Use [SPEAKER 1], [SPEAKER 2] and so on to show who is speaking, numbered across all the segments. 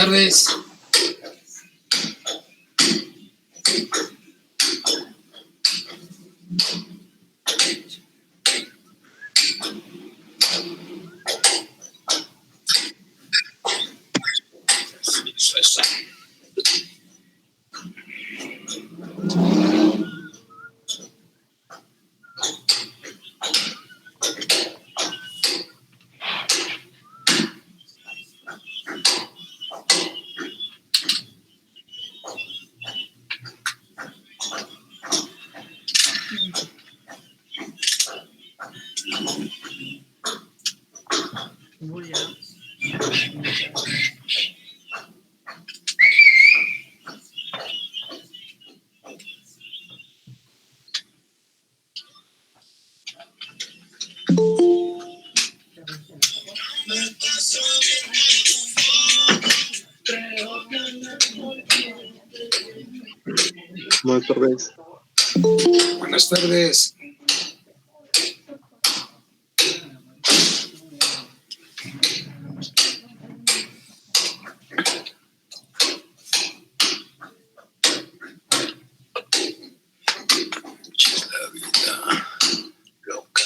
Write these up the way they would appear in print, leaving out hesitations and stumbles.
[SPEAKER 1] Tardes.
[SPEAKER 2] Buenas tardes.
[SPEAKER 1] Buenas tardes. La vida loca.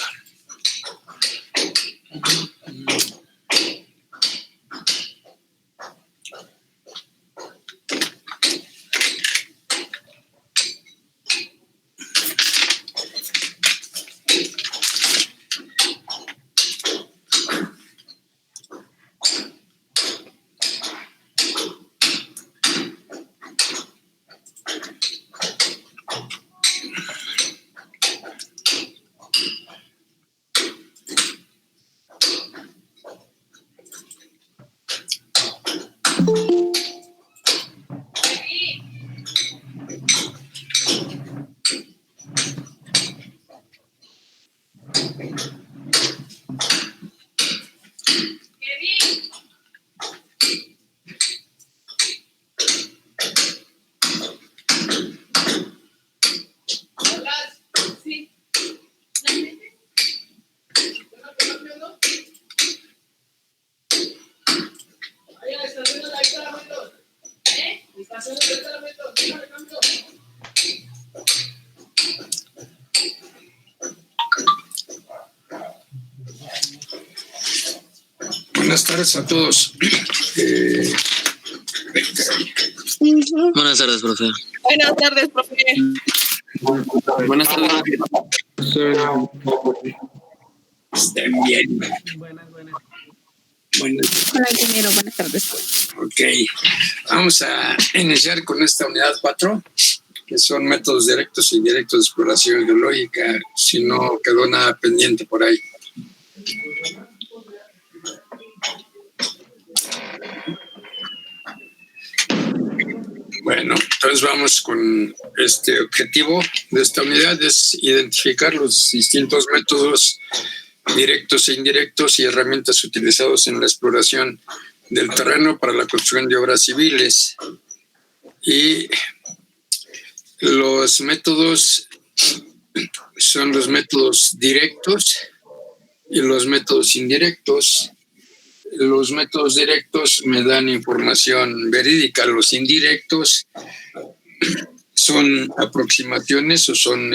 [SPEAKER 1] Buenas tardes a todos.
[SPEAKER 3] Buenas tardes, profe.
[SPEAKER 4] Buenas tardes, profe.
[SPEAKER 3] Buenas tardes.
[SPEAKER 1] Estén bien.
[SPEAKER 4] Buenas.
[SPEAKER 5] Hola, ingeniero, buenas tardes.
[SPEAKER 1] Ok. Vamos a iniciar con esta unidad 4, que son métodos directos e indirectos de exploración geológica, si no quedó nada pendiente por ahí. Bueno, entonces vamos con este objetivo de esta unidad, es identificar los distintos métodos directos e indirectos y herramientas utilizados en la exploración del terreno para la construcción de obras civiles. Y los métodos son los métodos directos y los métodos indirectos. Los métodos directos me dan información verídica, los indirectos son aproximaciones o son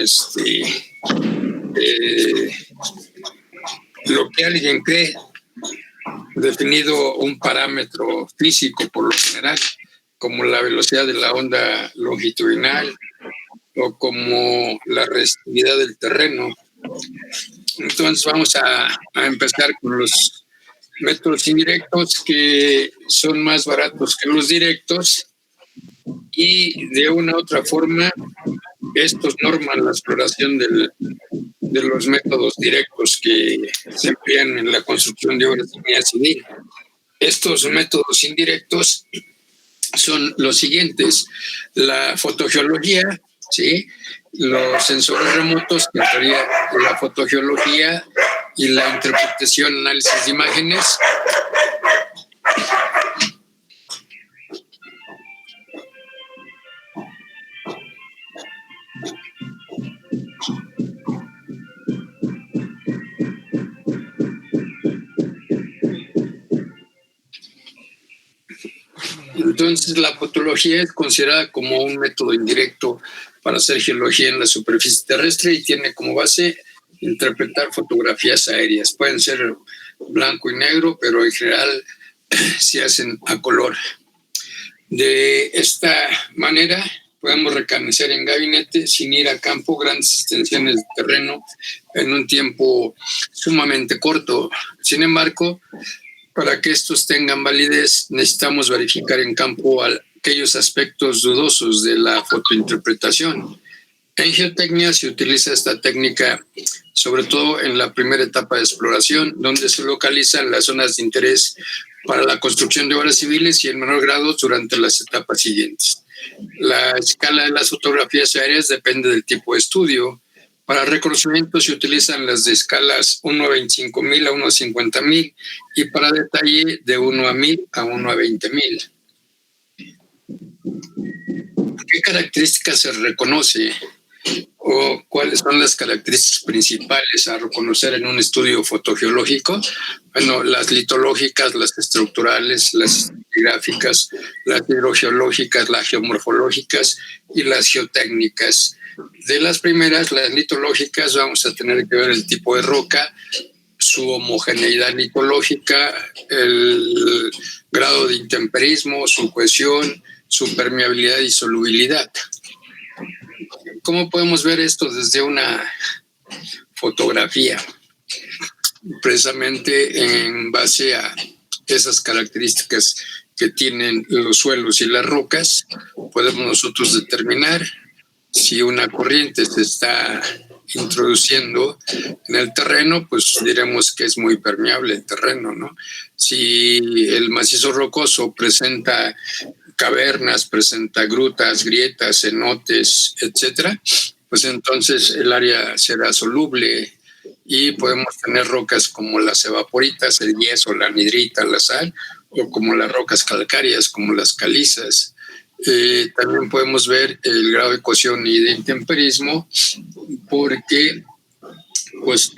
[SPEAKER 1] lo que alguien cree, definido un parámetro físico por lo general, como la velocidad de la onda longitudinal o como la resistividad del terreno. Entonces vamos a empezar con los métodos indirectos, que son más baratos que los directos, y de una u otra forma estos norman la exploración de los métodos directos que se emplean en la construcción de obras de ingeniería civil. Estos métodos indirectos son los siguientes: la fotogeología, ¿sí?, los sensores remotos, que sería la fotogeología, y la interpretación, análisis de imágenes. Entonces, la fotología es considerada como un método indirecto para hacer geología en la superficie terrestre y tiene como base interpretar fotografías aéreas. Pueden ser blanco y negro, pero en general se hacen a color. De esta manera podemos recanecer en gabinete sin ir a campo grandes extensiones de terreno en un tiempo sumamente corto. Sin embargo, para que estos tengan validez, necesitamos verificar en campo aquellos aspectos dudosos de la fotointerpretación. En geotecnia se utiliza esta técnica sobre todo en la primera etapa de exploración, donde se localizan las zonas de interés para la construcción de obras civiles y en menor grado durante las etapas siguientes. La escala de las fotografías aéreas depende del tipo de estudio. Para reconocimiento se utilizan las de escalas 1 a 25,000 a 1 a 50,000 y para detalle de 1 a 1000 a 1 a 20,000. ¿Qué características se reconoce o cuáles son las características principales a reconocer en un estudio fotogeológico? Bueno, las litológicas, las estructurales, las gráficas, las hidrogeológicas, las geomorfológicas y las geotécnicas. De las primeras, las litológicas, vamos a tener que ver el tipo de roca, su homogeneidad litológica, el grado de intemperismo, su cohesión, su permeabilidad y solubilidad. ¿Cómo podemos ver esto desde una fotografía? Precisamente en base a esas características que tienen los suelos y las rocas, podemos nosotros determinar si una corriente se está introduciendo en el terreno, pues diremos que es muy permeable el terreno, ¿no? Si el macizo rocoso presenta cavernas, presenta grutas, grietas, cenotes, etcétera, pues entonces el área será soluble y podemos tener rocas como las evaporitas, el yeso, la anhidrita, la sal, o como las rocas calcáreas, como las calizas. También podemos ver el grado de cohesión y de intemperismo porque pues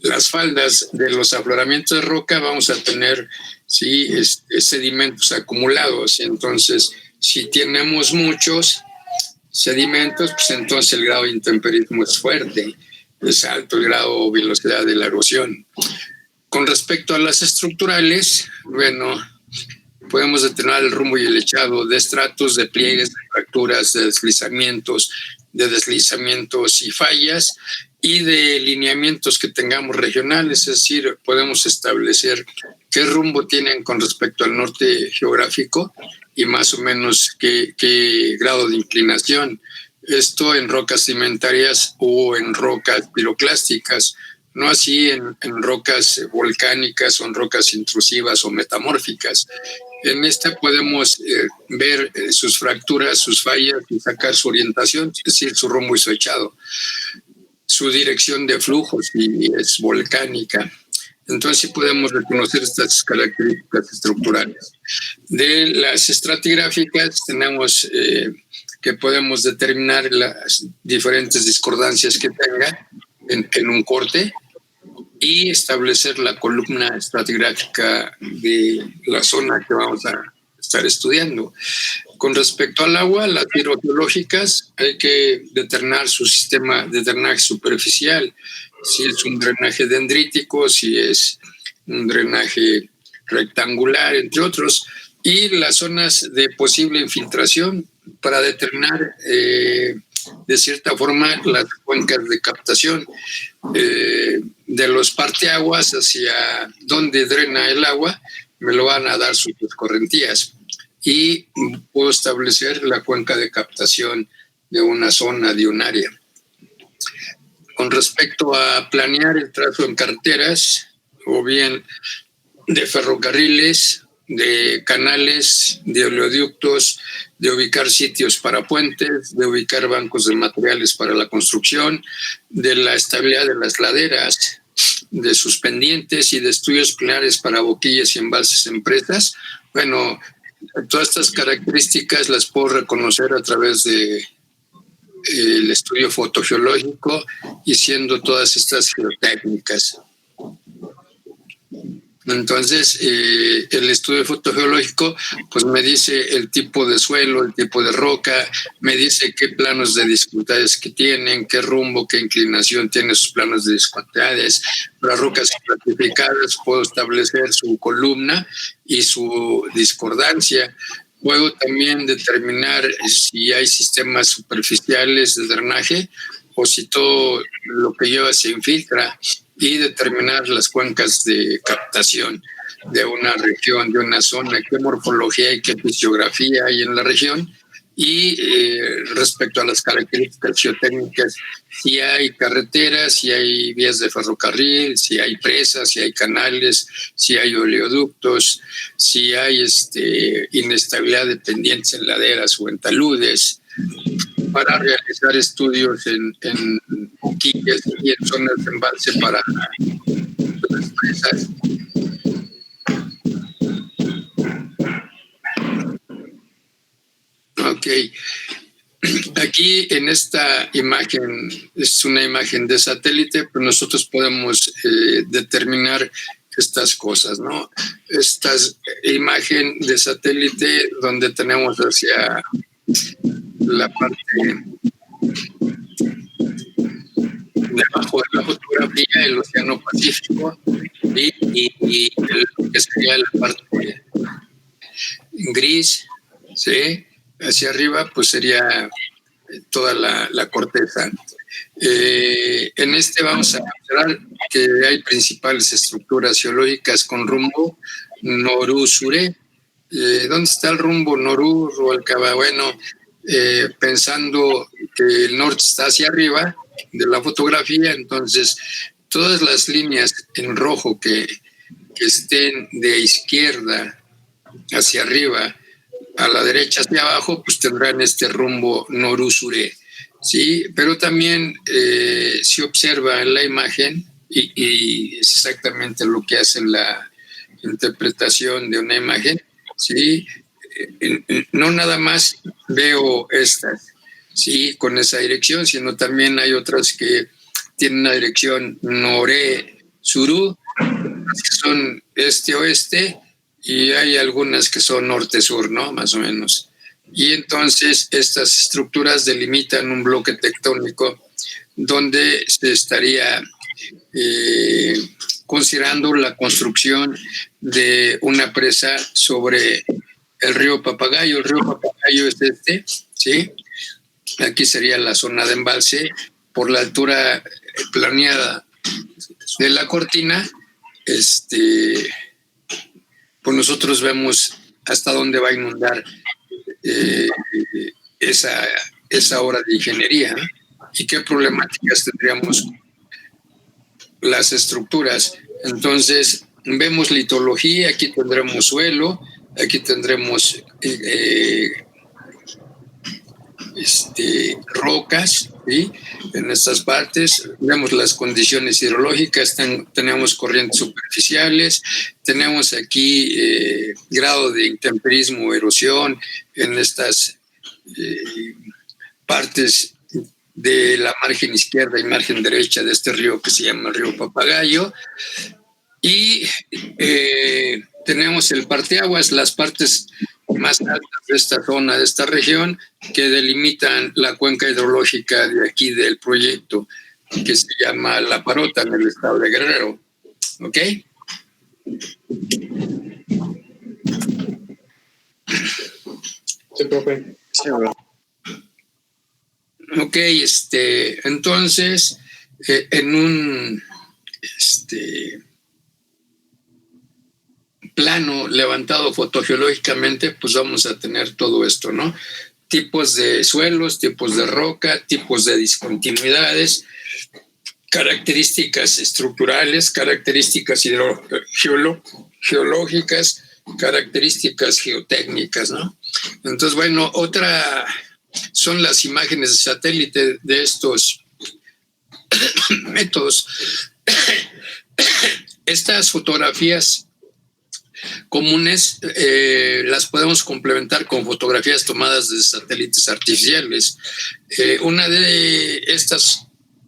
[SPEAKER 1] las faldas de los afloramientos de roca vamos a tener sedimentos acumulados. Entonces, si tenemos muchos sedimentos, pues entonces el grado de intemperismo es fuerte, es alto el grado o velocidad de la erosión. Con respecto a las estructurales, bueno, podemos determinar el rumbo y el echado de estratos, de pliegues, de fracturas, de deslizamientos y fallas, y de lineamientos que tengamos regionales, es decir, podemos establecer qué rumbo tienen con respecto al norte geográfico y más o menos qué grado de inclinación. Esto en rocas sedimentarias o en rocas piroclásticas, no así en rocas volcánicas o en rocas intrusivas o metamórficas. En esta podemos ver sus fracturas, sus fallas y sacar su orientación, es decir, su rumbo y su echado, su dirección de flujo si es volcánica. Entonces sí podemos reconocer estas características estructurales. De las estratigráficas tenemos que podemos determinar las diferentes discordancias que tenga en un corte y establecer la columna estratigráfica de la zona que vamos a estar estudiando. Con respecto al agua, las hidrogeológicas, hay que determinar su sistema de drenaje superficial, si es un drenaje dendrítico, si es un drenaje rectangular, entre otros, y las zonas de posible infiltración para determinar de cierta forma las cuencas de captación de los parteaguas hacia donde drena el agua, me lo van a dar sus escorrentías y puedo establecer la cuenca de captación de una zona, de un área. Con respecto a planear el trazo en carreteras o bien de ferrocarriles, de canales, de oleoductos, de ubicar sitios para puentes, de ubicar bancos de materiales para la construcción, de la estabilidad de las laderas, de sus pendientes y de estudios planeares para boquillas y embalses en presas. Bueno, todas estas características las puedo reconocer a través de el estudio fotogeológico y siendo todas estas geotécnicas. Entonces, el estudio fotogeológico pues me dice el tipo de suelo, el tipo de roca, me dice qué planos de dificultades que tienen, qué rumbo, qué inclinación tienen sus planos de dificultades. Las rocas estratificadas puedo establecer su columna y su discordancia. Puedo también determinar si hay sistemas superficiales de drenaje o si todo lo que lleva se infiltra, y determinar las cuencas de captación de una región, de una zona, qué morfología y qué fisiografía hay en la región, y respecto a las características geotécnicas, si hay carreteras, si hay vías de ferrocarril, si hay presas, si hay canales, si hay oleoductos, si hay inestabilidad de pendientes en laderas o en taludes, para realizar estudios en boquillas y en zonas de embalse para las presas. Ok. Aquí en esta imagen, es una imagen de satélite, pues nosotros podemos determinar estas cosas, ¿no? Esta imagen de satélite donde tenemos hacia la parte debajo de la fotografía el Océano Pacífico y lo que sería la parte gris, ¿sí? Hacia arriba pues sería toda la corteza. En vamos a mostrar que hay principales estructuras geológicas con rumbo norú-suré. ¿Dónde está el rumbo norú, Rubalcaba? Bueno, pensando que el norte está hacia arriba de la fotografía, entonces todas las líneas en rojo que estén de izquierda hacia arriba a la derecha hacia abajo, pues tendrán este rumbo norú-suré, ¿sí? Pero también se observa en la imagen, y es exactamente lo que hace la interpretación de una imagen, ¿sí? No nada más veo estas, ¿sí? Con esa dirección, sino también hay otras que tienen una dirección noré-surú, que son este-oeste, y hay algunas que son norte-sur, ¿no? Más o menos. Y entonces estas estructuras delimitan un bloque tectónico donde se estaría considerando la construcción de una presa sobre el río Papagayo. El río Papagayo es ¿sí? Aquí sería la zona de embalse. Por la altura planeada de la cortina, pues nosotros vemos hasta dónde va a inundar esa obra de ingeniería, ¿eh? Y qué problemáticas tendríamos las estructuras. Entonces, vemos litología, aquí tendremos suelo, aquí tendremos rocas, ¿sí? En estas partes vemos las condiciones hidrológicas, tenemos corrientes superficiales, tenemos aquí grado de intemperismo, erosión en estas partes de la margen izquierda y margen derecha de este río que se llama el río Papagayo. Y tenemos el parteaguas, las partes más altas de esta zona, de esta región, que delimitan la cuenca hidrológica de aquí del proyecto, que se llama La Parota, en el estado de Guerrero. ¿Ok?
[SPEAKER 2] Sí, profe. Sí,
[SPEAKER 1] ok, entonces, en un plano levantado fotogeológicamente, pues vamos a tener todo esto, ¿no? Tipos de suelos, tipos de roca, tipos de discontinuidades, características estructurales, características geológicas, características geotécnicas, ¿no? Entonces, bueno, otra son las imágenes de satélite de estos métodos. Estas fotografías comunes las podemos complementar con fotografías tomadas de satélites artificiales. Una de estas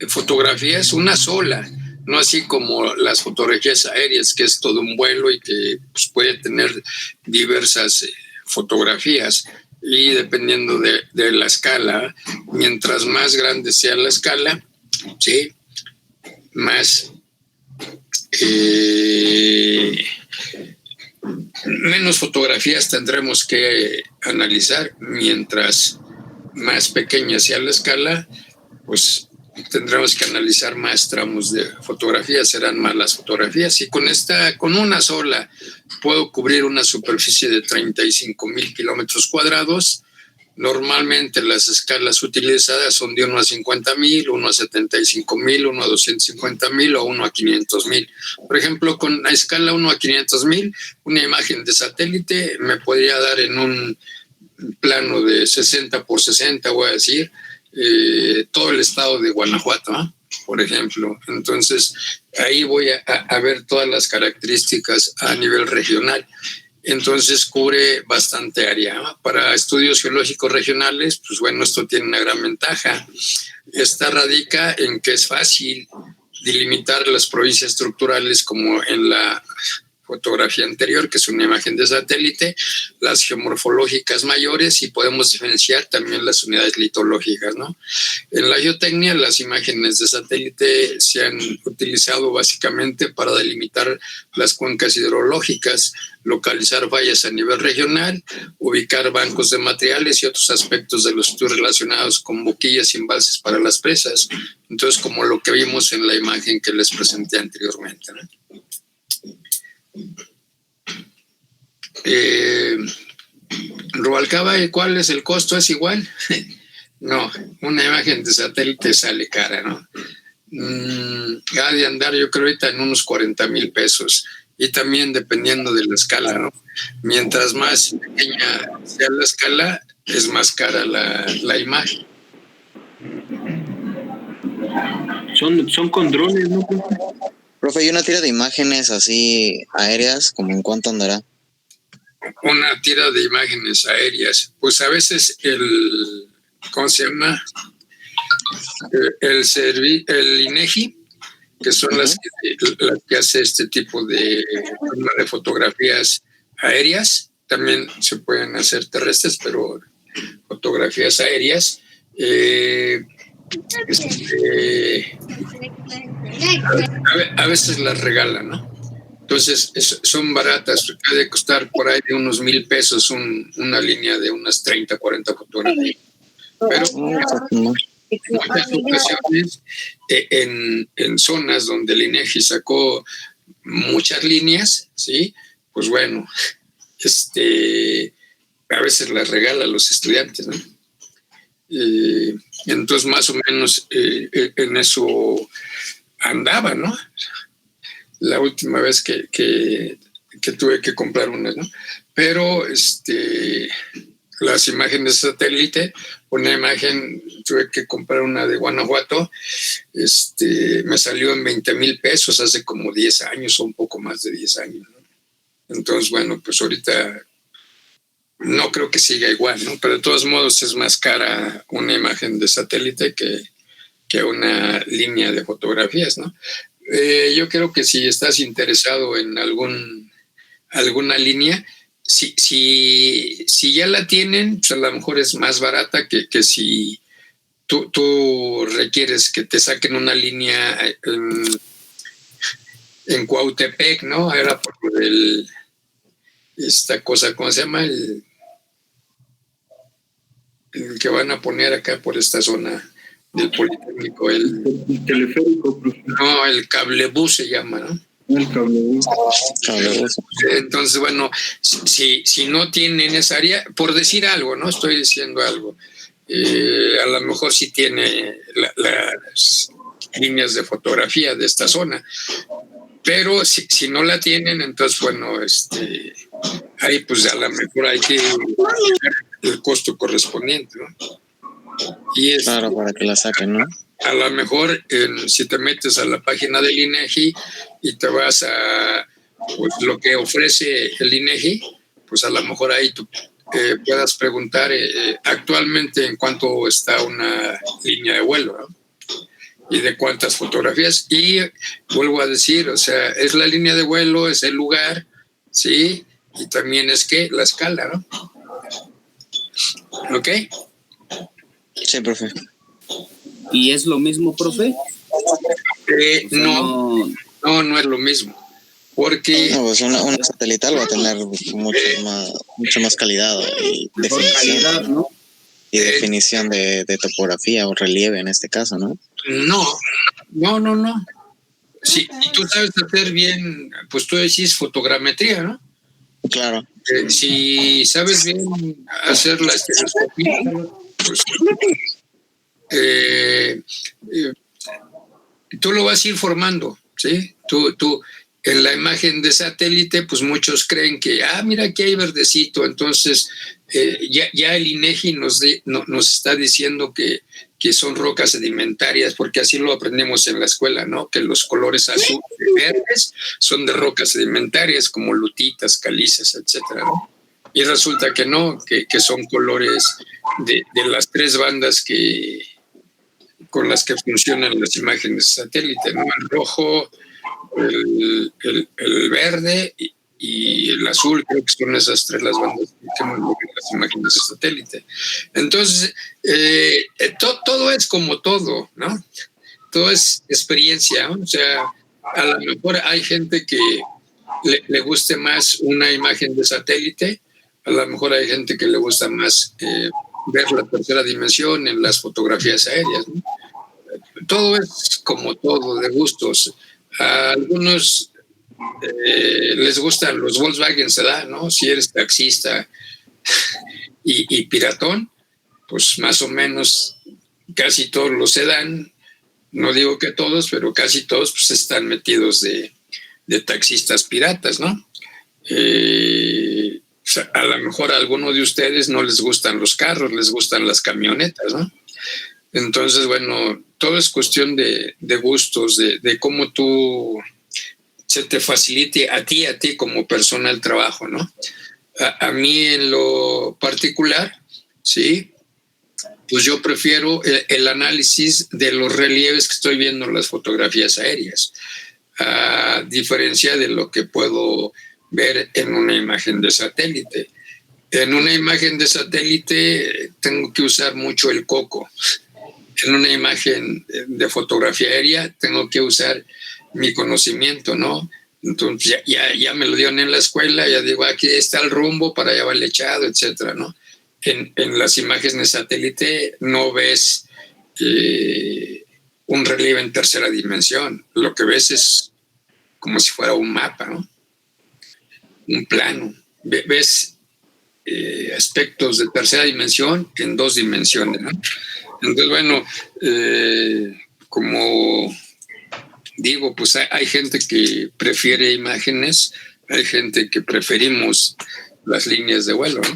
[SPEAKER 1] fotografías, una sola, no así como las fotografías aéreas, que es todo un vuelo y que pues, puede tener diversas fotografías. Y dependiendo de la escala, mientras más grande sea la escala, ¿sí? Más menos fotografías tendremos que analizar. Mientras más pequeña sea la escala, pues tendremos que analizar más tramos de fotografías, serán más las fotografías. Y con una sola puedo cubrir una superficie de 35,000 kilómetros cuadrados. Normalmente las escalas utilizadas son de 1 a 50,000, 1 a 75,000, 1 a 250,000 o 1 a 500,000. Por ejemplo, con la escala 1 a 500,000, una imagen de satélite me podría dar en un plano de 60 por 60, voy a decir, todo el estado de Guanajuato, ¿eh? Por ejemplo. Entonces, ahí voy a ver todas las características a nivel regional. Entonces cubre bastante área. Para estudios geológicos regionales, pues bueno, esto tiene una gran ventaja. Esta radica en que es fácil delimitar las provincias estructurales como en la fotografía anterior, que es una imagen de satélite, las geomorfológicas mayores, y podemos diferenciar también las unidades litológicas, ¿no? En la geotecnia, las imágenes de satélite se han utilizado básicamente para delimitar las cuencas hidrológicas, localizar fallas a nivel regional, ubicar bancos de materiales y otros aspectos de los estudios relacionados con boquillas y embalses para las presas. Entonces, como lo que vimos en la imagen que les presenté anteriormente, ¿no? Rubalcaba, ¿y cuál es el costo? ¿Es igual? No, una imagen de satélite sale cara, ¿no? Ha de andar, yo creo, ahorita en unos 40,000 pesos. Y también dependiendo de la escala, ¿no? Mientras más pequeña sea la escala, es más cara la imagen.
[SPEAKER 2] Son con drones, ¿no?
[SPEAKER 3] Profe, ¿y una tira de imágenes así aéreas, como en cuánto andará?
[SPEAKER 1] Una tira de imágenes aéreas, pues a veces ¿cómo se llama? El INEGI, que son las que hace este tipo de fotografías aéreas, también se pueden hacer terrestres, pero fotografías aéreas. A veces las regalan, ¿no? Entonces son baratas, puede costar por ahí de unos 1,000 pesos una línea de unas 30, 40 fotografías. Pero en muchas ocasiones, en zonas donde el INEGI sacó muchas líneas, ¿sí? Pues bueno, a veces las regala a los estudiantes, ¿no? Entonces más o menos en eso andaba, ¿no? La última vez que tuve que comprar una, ¿no? Pero las imágenes de satélite, una imagen, tuve que comprar una de Guanajuato, me salió en 20,000 pesos hace como 10 años o un poco más de 10 años, ¿no? Entonces, bueno, pues ahorita no creo que siga igual, ¿no? Pero de todos modos es más cara una imagen de satélite que una línea de fotografías, ¿no? Yo creo que si estás interesado en alguna línea, si ya la tienen, pues a lo mejor es más barata que si tú requieres que te saquen una línea en Cuautepec, ¿no? Era por esta cosa, ¿cómo se llama? El que van a poner acá por esta zona del Politécnico, el
[SPEAKER 2] teleférico, profe.
[SPEAKER 1] No, el cablebús se llama, ¿no?
[SPEAKER 2] El cablebús.
[SPEAKER 1] Entonces, bueno, si no tienen esa área, por decir algo, ¿no? Estoy diciendo algo. A lo mejor sí tiene las líneas de fotografía de esta zona, pero si no la tienen, entonces, bueno, ahí pues a lo mejor hay que el costo correspondiente, ¿no? Y
[SPEAKER 3] claro, para que la saquen, ¿no?
[SPEAKER 1] A lo mejor si te metes a la página del INEGI y te vas a pues, lo que ofrece el INEGI, pues a lo mejor ahí tú puedas preguntar actualmente en cuánto está una línea de vuelo, ¿no? y de cuántas fotografías. Y vuelvo a decir, o sea, es la línea de vuelo, es el lugar, ¿sí? Y también es que la escala, ¿no? ¿Ok?
[SPEAKER 3] Sí, profe.
[SPEAKER 4] ¿Y es lo mismo, profe?
[SPEAKER 1] No es lo mismo. Porque
[SPEAKER 3] No, pues una satelital va a tener mucho más calidad y
[SPEAKER 4] Mejor
[SPEAKER 3] definición.
[SPEAKER 4] calidad, ¿no?
[SPEAKER 3] Y definición de topografía o relieve en este caso, ¿no?
[SPEAKER 1] No. Si tú sabes hacer bien, pues tú decís fotogrametría, ¿no?
[SPEAKER 3] Claro.
[SPEAKER 1] Si sabes bien hacer la estereoscopía, pues tú lo vas a ir formando, ¿sí? Tú en la imagen de satélite, pues muchos creen que, mira, aquí hay verdecito, entonces ya el INEGI nos está diciendo que son rocas sedimentarias, porque así lo aprendemos en la escuela, ¿no? Que los colores azules y verdes son de rocas sedimentarias, como lutitas, calizas, etcétera, ¿no? Y resulta que no, que son colores de las tres bandas con las que funcionan las imágenes de satélite, ¿no? El rojo, el verde y el azul, creo que son esas tres las bandas que manejan las imágenes de satélite. Entonces, todo es como todo, ¿no? Todo es experiencia, ¿no? O sea, a lo mejor hay gente que le guste más una imagen de satélite, a lo mejor hay gente que le gusta más ver la tercera dimensión en las fotografías aéreas, ¿no? Todo es como todo, de gustos. A algunos les gustan los Volkswagen Sedán, ¿no? Si eres taxista y piratón, pues más o menos casi todos los sedán, no digo que todos, pero casi todos pues están metidos de taxistas piratas, ¿no? O sea, a lo mejor a alguno de ustedes no les gustan los carros, les gustan las camionetas, ¿no? Entonces, bueno, todo es cuestión de gustos, de cómo tú se te facilite a ti como persona el trabajo, ¿no? A mí en lo particular, sí, pues yo prefiero el análisis de los relieves que estoy viendo en las fotografías aéreas, a diferencia de lo que puedo ver en una imagen de satélite. En una imagen de satélite tengo que usar mucho el coco. En una imagen de fotografía aérea tengo que usar mi conocimiento, ¿no? Entonces ya me lo dieron en la escuela, ya digo, aquí está el rumbo, para allá va el echado, etcétera, ¿no? En las imágenes de satélite no ves un relieve en tercera dimensión. Lo que ves es como si fuera un mapa, ¿no? Un plano. Ves aspectos de tercera dimensión en dos dimensiones, ¿no? Entonces, bueno, como digo, pues hay gente que prefiere imágenes, hay gente que preferimos las líneas de vuelo, ¿no?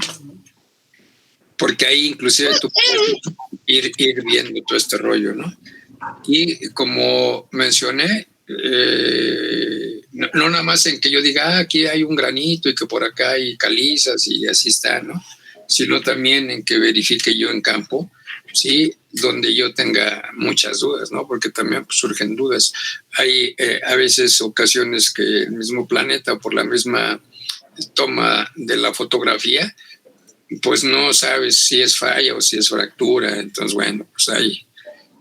[SPEAKER 1] Porque ahí inclusive tú puedes ir viendo todo este rollo, ¿no? Y como mencioné, no nada más en que yo diga, aquí hay un granito y que por acá hay calizas y así está, ¿no? Sino también en que verifique yo en campo, sí, donde yo tenga muchas dudas, ¿no? Porque también pues, surgen dudas. Hay a veces ocasiones que el mismo planeta, por la misma toma de la fotografía, pues no sabes si es falla o si es fractura. Entonces, bueno, pues ahí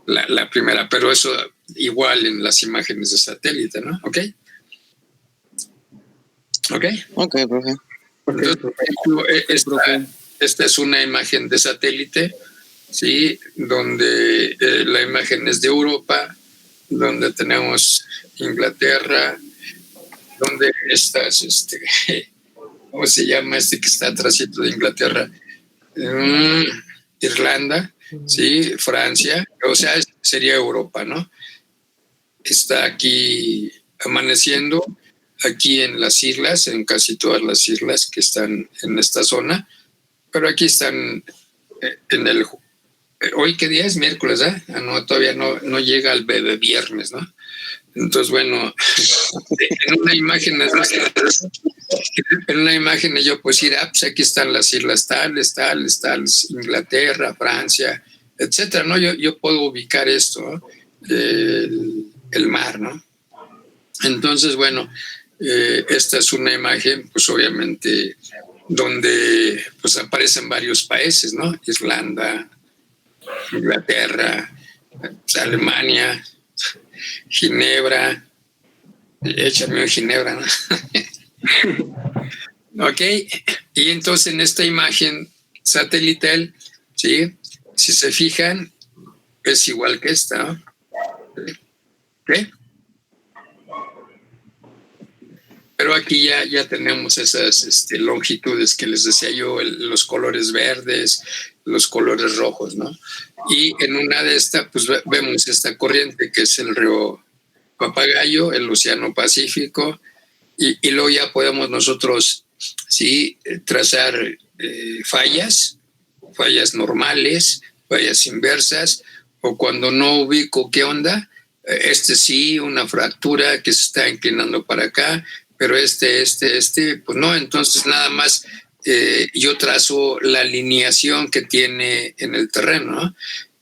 [SPEAKER 1] la primera, pero eso igual en las imágenes de satélite, ¿no? ¿Ok? ¿Ok?
[SPEAKER 3] Ok, profe.
[SPEAKER 1] Entonces, por ejemplo, esta es una imagen de satélite, ¿sí? Donde la imagen es de Europa, donde tenemos Inglaterra, donde estas, ¿cómo se llama este que está atrásito de Inglaterra? Irlanda, ¿sí? Francia, o sea, sería Europa, ¿no? Está aquí amaneciendo, aquí en las islas, en casi todas las islas que están en esta zona, pero aquí están en el... ¿Hoy qué día es? Miércoles, ¿eh? No, todavía no llega al viernes, ¿no? Entonces, bueno, en una imagen yo puedo decir, pues aquí están las islas tales, Inglaterra, Francia, etcétera, ¿no? Yo puedo ubicar esto, ¿no? el mar, ¿no? Entonces, bueno, esta es una imagen, pues obviamente, donde pues aparecen varios países, ¿no? Irlanda, Inglaterra, pues, Alemania, Ginebra, échame un Ginebra, ¿no? Ok, y entonces en esta imagen satelital, ¿sí? Si se fijan, es igual que esta, ¿no? ¿Ok? Pero aquí ya tenemos esas longitudes que les decía yo, los colores verdes, los colores rojos, ¿no? Y en una de estas, pues vemos esta corriente que es el río Papagayo, el Océano Pacífico, y luego ya podemos nosotros, sí, trazar fallas normales, fallas inversas, o cuando no ubico qué onda, sí, una fractura que se está inclinando para acá, pero pues no, entonces nada más yo trazo la alineación que tiene en el terreno, ¿no?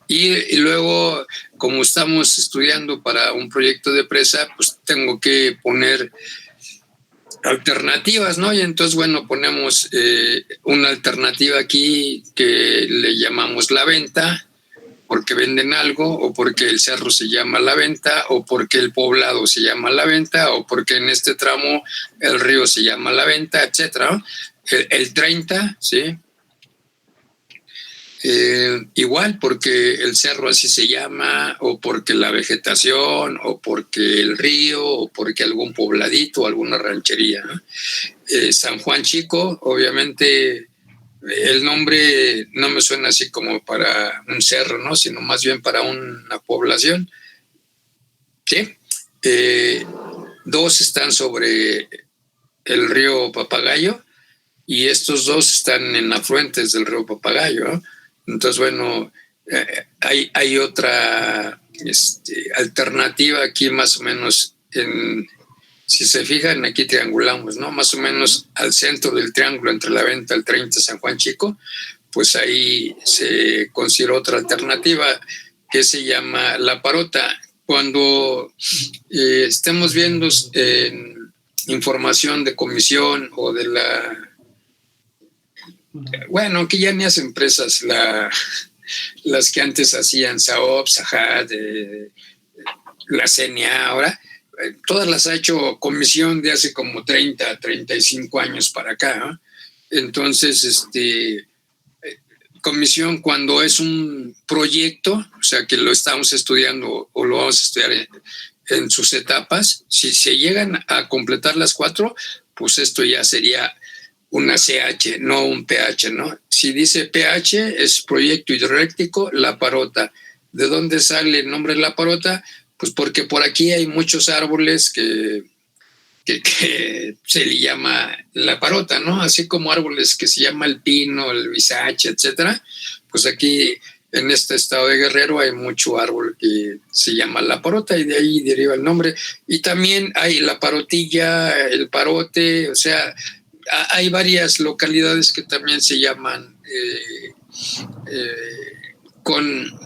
[SPEAKER 1] Y luego, como estamos estudiando para un proyecto de presa, pues tengo que poner alternativas, ¿no? Y entonces, bueno, ponemos una alternativa aquí que le llamamos La Venta, porque venden algo, o porque el cerro se llama La Venta, o porque el poblado se llama La Venta, o porque en este tramo el río se llama La Venta, etcétera, ¿no? El 30, ¿sí? Igual porque el cerro así se llama, o porque la vegetación, o porque el río, o porque algún pobladito, alguna ranchería, ¿no? San Juan Chico, obviamente el nombre no me suena así como para un cerro, ¿no? Sino más bien para una población, ¿sí? Dos están sobre el río Papagayo y estos dos están en afluentes del río Papagayo, ¿no? Entonces, bueno, hay otra alternativa aquí más o menos si se fijan, aquí triangulamos, ¿no? Más o menos al centro del triángulo entre La Venta, el 30, San Juan Chico, pues ahí se considera otra alternativa que se llama La Parota. Cuando estemos viendo información de comisión o de bueno, que ya ni hacen empresas, las que antes hacían Saop, Sajad, la CNA ahora, todas las ha hecho comisión de hace como 30, 35 años para acá, ¿no? Entonces, comisión cuando es un proyecto, o sea, que lo estamos estudiando o lo vamos a estudiar en sus etapas, si se llegan a completar las 4, pues esto ya sería una CH, no un PH, ¿no? Si dice PH, es proyecto hidroeléctrico La Parota. ¿De dónde sale el nombre La Parota? Pues porque por aquí hay muchos árboles que se le llama La Parota, ¿no? Así como árboles que se llama el pino, el bisache, etcétera. Pues aquí en este estado de Guerrero hay mucho árbol que se llama La Parota y de ahí deriva el nombre. Y también hay la parotilla, el parote, o sea, hay varias localidades que también se llaman con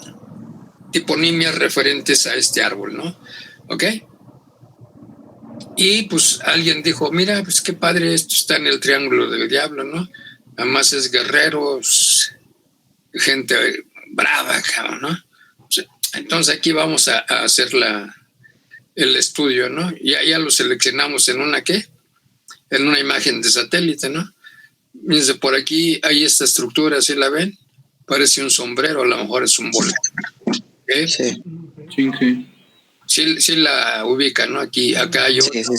[SPEAKER 1] tiponimias referentes a este árbol, ¿no? ¿Ok? Y pues alguien dijo, mira, pues qué padre, esto está en el Triángulo del Diablo, ¿no? Además es Guerrero, gente brava, cabrón, ¿no? Entonces aquí vamos a hacer el estudio, ¿no? Ya lo seleccionamos en en una imagen de satélite, ¿no? Fíjense, por aquí hay esta estructura, ¿sí la ven? Parece un sombrero, a lo mejor es un boleto. ¿Okay?
[SPEAKER 3] Sí.
[SPEAKER 1] Sí la ubican, ¿no? Acá hay
[SPEAKER 3] Sí, sí.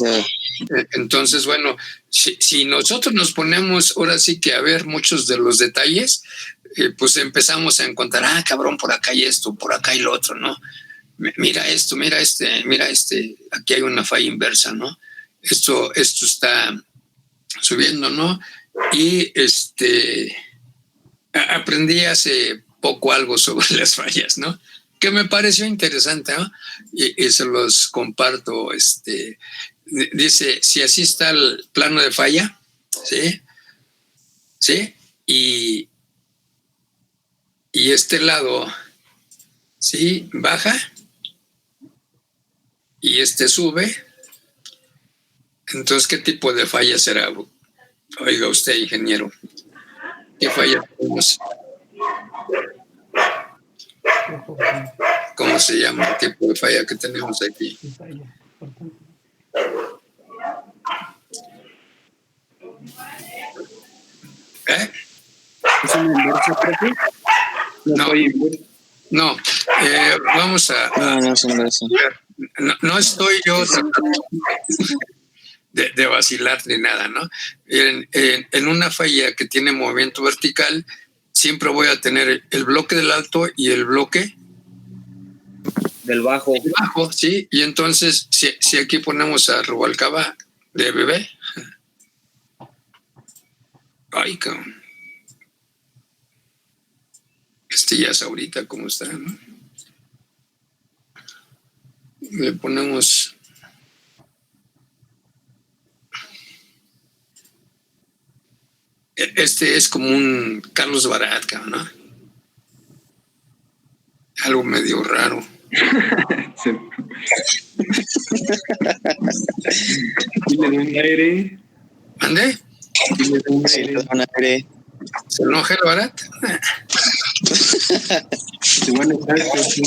[SPEAKER 1] Entonces, bueno, si nosotros nos ponemos ahora sí que a ver muchos de los detalles, pues empezamos a encontrar, cabrón, por acá hay esto, por acá hay lo otro, ¿no? Mira esto, mira aquí hay una falla inversa, ¿no? Esto está subiendo, ¿no? Y aprendí hace poco algo sobre las fallas, ¿no? Que me pareció interesante, ¿no? Y se los comparto. Dice, si así está el plano de falla, ¿sí? ¿Sí? Y este lado, ¿sí? Baja, y este sube, entonces, ¿qué tipo de falla será? Oiga usted, ingeniero, ¿qué falla tenemos? ¿Cómo se llama el tipo de falla que tenemos aquí? ¿Eh?
[SPEAKER 4] ¿Es una inversa, profe?
[SPEAKER 1] No, vamos a...
[SPEAKER 3] No es inverso.
[SPEAKER 1] No estoy yo de vacilar ni nada, ¿no? En una falla que tiene movimiento vertical, siempre voy a tener el bloque del alto y el bloque
[SPEAKER 4] Del bajo.
[SPEAKER 1] bajo, ¿sí? Y entonces, si aquí ponemos a Rubalcaba de bebé, ay, cabrón. Ya es ahorita como está, ¿no? Le ponemos... Este es como un Carlos Barat, ¿no? Algo medio raro.
[SPEAKER 2] Sí. Y le doy un aire.
[SPEAKER 1] ¿Ande?
[SPEAKER 2] Y le doy un
[SPEAKER 3] Sí,
[SPEAKER 2] aire.
[SPEAKER 3] es un aire.
[SPEAKER 1] ¿Se enoja el Barat?
[SPEAKER 2] Se van a estar, sí.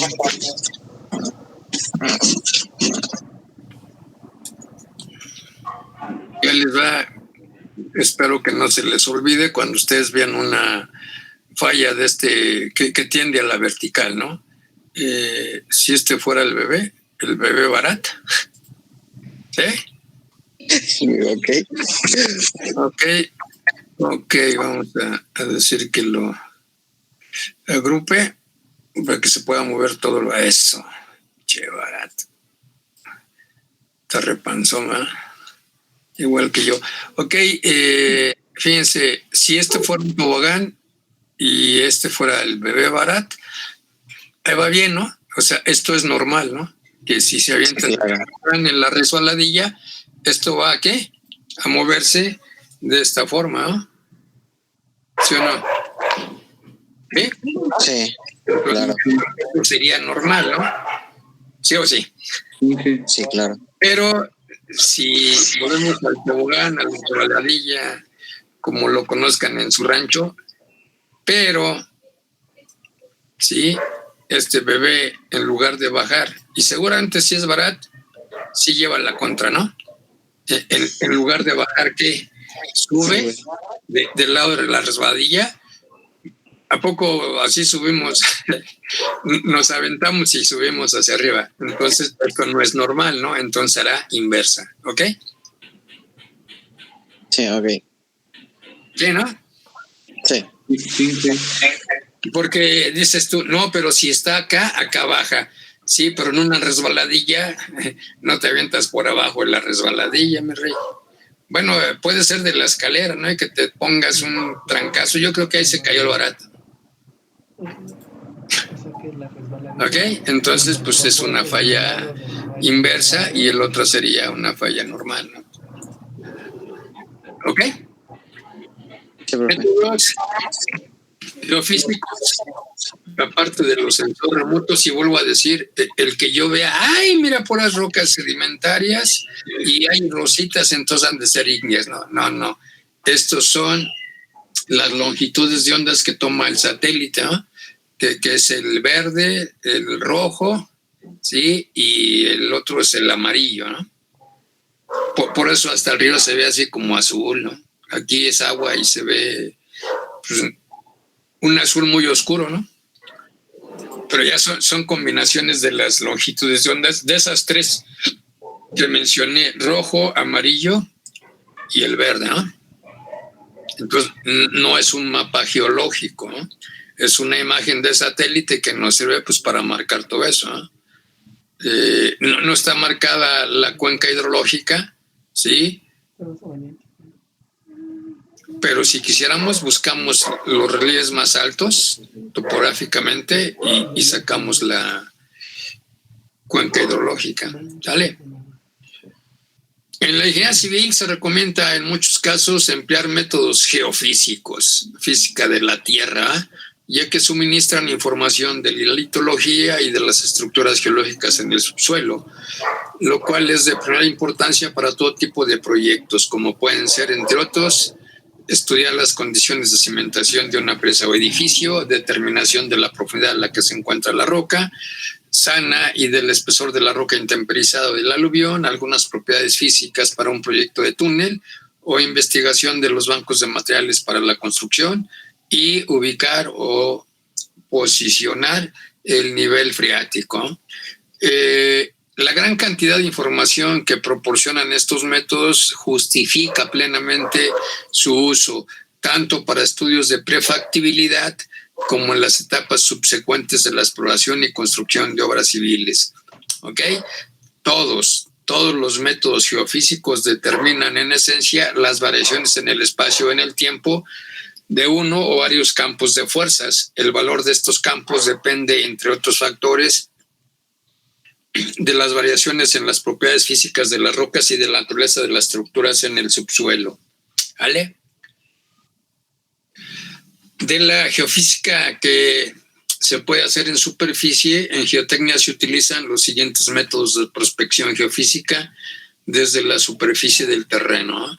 [SPEAKER 1] Ya les va. Espero que no se les olvide cuando ustedes vean una falla de que tiende a la vertical, ¿no? Si este fuera el bebé Barat, ¿sí? Ok, vamos a decir que lo agrupe para que se pueda mover todo eso. Che, Barat. Está repanzón, igual que yo. Ok, fíjense, si este fuera un tobogán y este fuera el bebé Barat, ahí va bien, ¿no? O sea, esto es normal, ¿no? Que si se avienta en la resbaladilla, esto va a ¿qué? A moverse de esta forma, ¿no? ¿Sí o no? ¿Sí?
[SPEAKER 3] Sí, claro.
[SPEAKER 1] Sería normal, ¿no? ¿Sí o sí?
[SPEAKER 3] Sí, claro.
[SPEAKER 1] Pero si volvemos al tobogán, a la resbaladilla, como lo conozcan en su rancho, pero sí, este bebé en lugar de bajar, y seguramente si es Barat, sí lleva la contra, ¿no? En lugar de bajar, ¿qué? Sube del lado de la resbaladilla. ¿A poco así subimos? Nos aventamos y subimos hacia arriba. Entonces, esto no es normal, ¿no? Entonces será inversa, ¿ok?
[SPEAKER 3] Sí, ok.
[SPEAKER 1] Sí, ¿no?
[SPEAKER 3] Sí.
[SPEAKER 1] Porque dices tú, no, pero si está acá baja. Sí, pero en una resbaladilla no te avientas por abajo en la resbaladilla, mi rey. Bueno, puede ser de la escalera, ¿no? Y que te pongas un trancazo. Yo creo que ahí se cayó el Barato. Ok, entonces pues es una falla inversa y el otro sería una falla normal, ¿no? Ok. Entonces, los físicos, aparte de los sensores remotos, y vuelvo a decir, el que yo vea, ay, mira, puras rocas sedimentarias y hay rositas, entonces han de ser ígneas. No. Estos son las longitudes de ondas que toma el satélite, ¿no? Que es el verde, el rojo, ¿sí? Y el otro es el amarillo, ¿no? Por eso hasta el río se ve así como azul, ¿no? Aquí es agua y se ve pues, un azul muy oscuro, ¿no? Pero ya son combinaciones de las longitudes de ondas, de esas tres que mencioné, rojo, amarillo y el verde, ¿no? Entonces, no es un mapa geológico, ¿no? Es una imagen de satélite que nos sirve pues para marcar todo eso, ¿no? No está marcada la cuenca hidrológica, ¿sí? Pero si quisiéramos, buscamos los relieves más altos topográficamente y sacamos la cuenca hidrológica, ¿sale? En la ingeniería civil se recomienda en muchos casos emplear métodos geofísicos, física de la tierra, ya que suministran información de la litología y de las estructuras geológicas en el subsuelo, lo cual es de primera importancia para todo tipo de proyectos, como pueden ser, entre otros, estudiar las condiciones de cimentación de una presa o edificio, determinación de la profundidad en la que se encuentra la roca sana y del espesor de la roca intemperizada del aluvión, algunas propiedades físicas para un proyecto de túnel o investigación de los bancos de materiales para la construcción y ubicar o posicionar el nivel freático. La gran cantidad de información que proporcionan estos métodos justifica plenamente su uso, tanto para estudios de prefactibilidad como en las etapas subsecuentes de la exploración y construcción de obras civiles. ¿Ok? Todos los métodos geofísicos determinan en esencia las variaciones en el espacio, en el tiempo, de uno o varios campos de fuerzas. El valor de estos campos depende, entre otros factores, de las variaciones en las propiedades físicas de las rocas y de la naturaleza de las estructuras en el subsuelo. ¿Vale? De la geofísica que se puede hacer en superficie, en geotecnia se utilizan los siguientes métodos de prospección geofísica desde la superficie del terreno.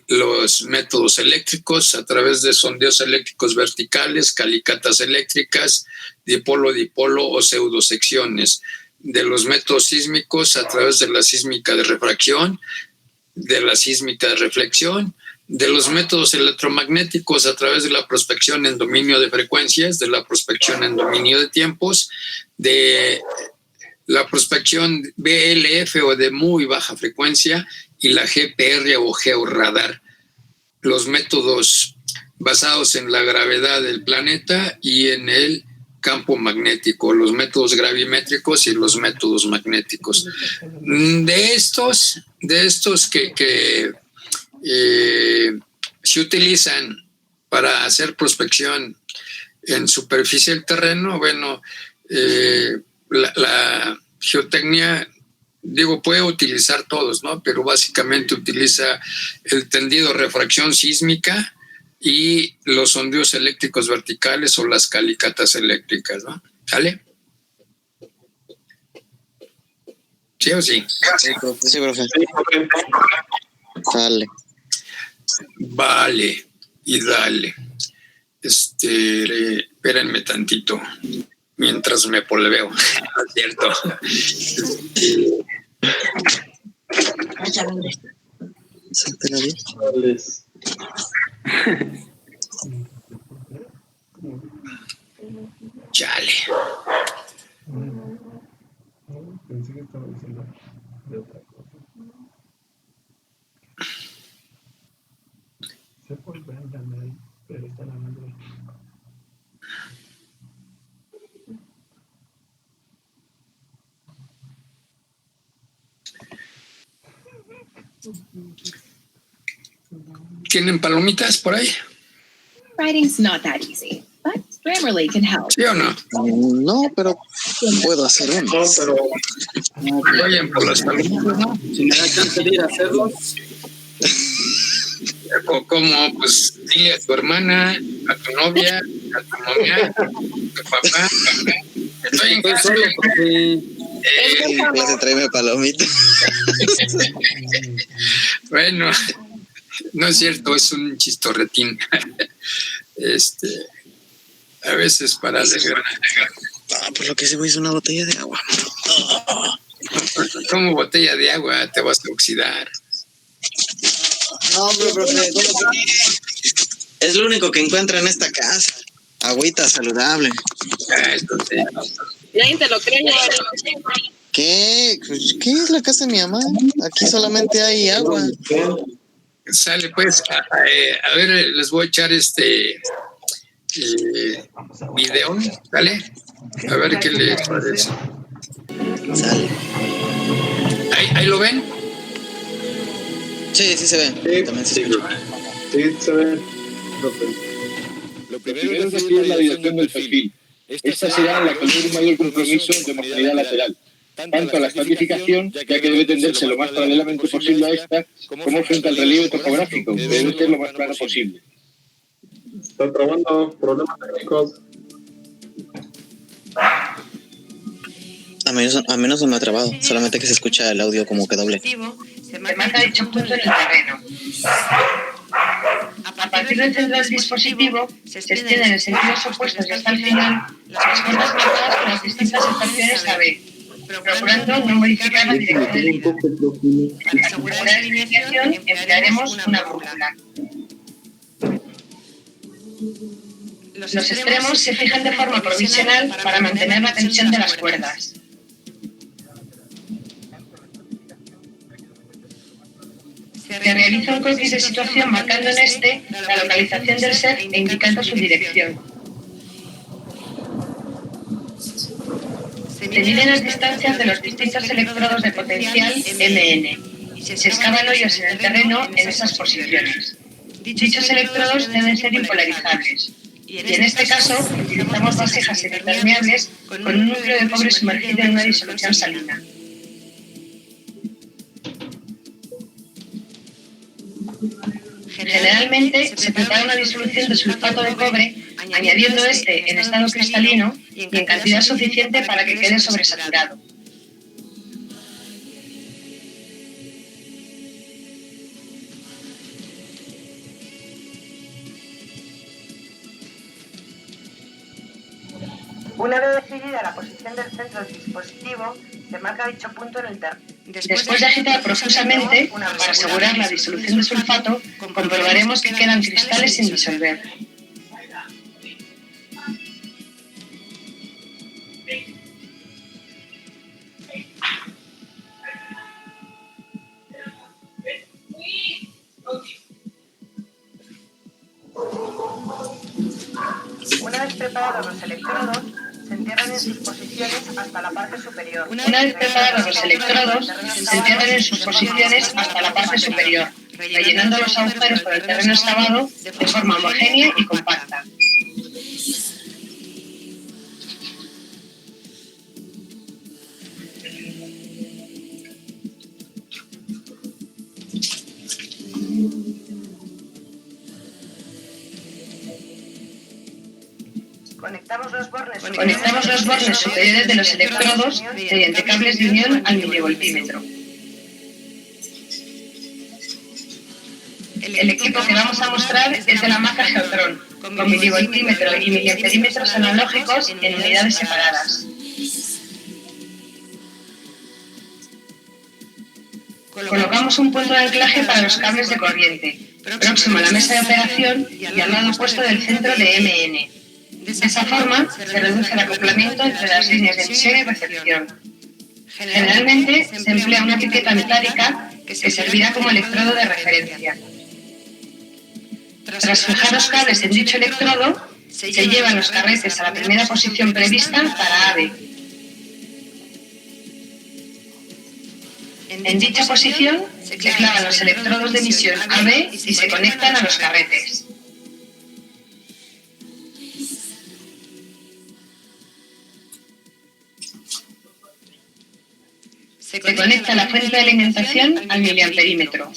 [SPEAKER 1] Los métodos eléctricos a través de sondeos eléctricos verticales, calicatas eléctricas, dipolo-dipolo o pseudosecciones. De los métodos sísmicos a través de la sísmica de refracción, de la sísmica de reflexión, de los métodos electromagnéticos a través de la prospección en dominio de frecuencias, de la prospección en dominio de tiempos, de la prospección BLF o de muy baja frecuencia y la GPR o georradar. Los métodos basados en la gravedad del planeta y en el campo magnético, los métodos gravimétricos y los métodos magnéticos. De estos que se utilizan para hacer prospección en superficie del terreno, bueno, la geotecnia, digo, puede utilizar todos, ¿no? Pero básicamente utiliza el tendido refracción sísmica y los sondeos eléctricos verticales o las calicatas eléctricas, ¿no? ¿Sale? ¿Sí o sí?
[SPEAKER 3] Sí, profe. Sale.
[SPEAKER 1] Vale, y dale. Espérenme tantito mientras me polveo, ¿no es cierto? Chale.
[SPEAKER 2] Pensé que estaba diciendo de otra cosa. Se puede ver Daniel, pero están hablando de...
[SPEAKER 1] ¿Tienen palomitas por ahí?
[SPEAKER 5] Writing's not that easy, but Grammarly can help.
[SPEAKER 1] ¿Sí o no?
[SPEAKER 3] No, pero puedo hacer uno.
[SPEAKER 2] No, pero
[SPEAKER 1] Vayan por las palomitas, ¿no?
[SPEAKER 4] Si me da chance de ir a hacerlo.
[SPEAKER 1] Como, pues, dile a tu hermana, a tu novia, a tu mamá, a tu papá, estoy en
[SPEAKER 4] Estoy
[SPEAKER 1] casa.
[SPEAKER 4] solo porque
[SPEAKER 3] En clase tráeme palomitas.
[SPEAKER 1] Bueno, no es cierto, es un chistorretín. A veces para alegrar.
[SPEAKER 3] Por lo que se me hizo una botella de agua.
[SPEAKER 1] Como botella de agua, te vas a oxidar.
[SPEAKER 3] No, pero profe, es lo único que encuentra en esta casa. Agüita saludable.
[SPEAKER 1] Esto sí.
[SPEAKER 5] Nadie te lo cree.
[SPEAKER 3] ¿Qué? ¿Qué es la casa de mi mamá? Aquí solamente hay agua.
[SPEAKER 1] Sale pues, a ver, les voy a echar video, ¿vale? A ver qué les parece.
[SPEAKER 3] Sale.
[SPEAKER 1] ¿Ahí lo ven?
[SPEAKER 3] Sí, sí se ve.
[SPEAKER 2] Sí,
[SPEAKER 3] También se
[SPEAKER 2] sí,
[SPEAKER 3] escucha.
[SPEAKER 2] sí, se ve.
[SPEAKER 6] Lo
[SPEAKER 2] Lo primero es definir la dirección del perfil. Esta será la que tiene un mayor compromiso de homogeneidad lateral, tanto a la estratificación, ya que debe tenderse lo más paralelamente posible a esta, como frente al relieve topográfico, que debe ser lo más plano posible.
[SPEAKER 6] Está trabando, problemas técnicos.
[SPEAKER 3] A menos no me ha trabado, solamente que se escucha el audio como que doble.
[SPEAKER 7] Se marca dicho punto en el terreno. A partir del centro del dispositivo se extienden en sentidos opuestos y hasta el final las formas marcadas con las distintas estaciones AB, procurando no modificar la dirección del hilo. Para asegurar la alineación emplearemos una brújula. Los extremos se fijan de forma provisional para mantener la tensión de las cuerdas. Se realiza un croquis de situación marcando en este la localización del set e indicando su dirección. Se miden las distancias de los distintos electrodos de potencial MN y se excavan hoyos en el terreno en esas posiciones. Dichos electrodos deben ser impolarizables. Y en este caso utilizamos vasijas semipermeables con un núcleo de cobre sumergido en una disolución salina. Generalmente se prepara una disolución de sulfato de cobre añadiendo este en estado cristalino y en cantidad suficiente para que quede sobresaturado. Una vez decidida la posición del centro del dispositivo, se marca dicho punto en el terreno. Después de agitar profusamente, para asegurar la disolución de sulfato, comprobaremos que quedan cristales sin disolver. Una vez preparados los electrodos, se entierran en sus posiciones hasta la parte superior. Rellenando los agujeros con el terreno excavado de forma homogénea y compacta. Conectamos los bornes superiores de los electrodos mediante cables de unión al milivoltímetro. El equipo que vamos a mostrar es de la marca Geotron, con milivoltímetro y miliamperímetros analógicos en unidades separadas. Colocamos un punto de anclaje para los cables de corriente, próximo a la mesa de operación y al lado opuesto del centro de MN. De esa forma, se reduce el acoplamiento entre las líneas de emisión y recepción. Generalmente, se emplea una etiqueta metálica que servirá como electrodo de referencia. Tras fijar los cables en dicho electrodo, se llevan los carretes a la primera posición prevista para AB. En dicha posición, se clavan los electrodos de emisión AB y se conectan a los carretes. Se conecta la fuente de alimentación al miliamperímetro.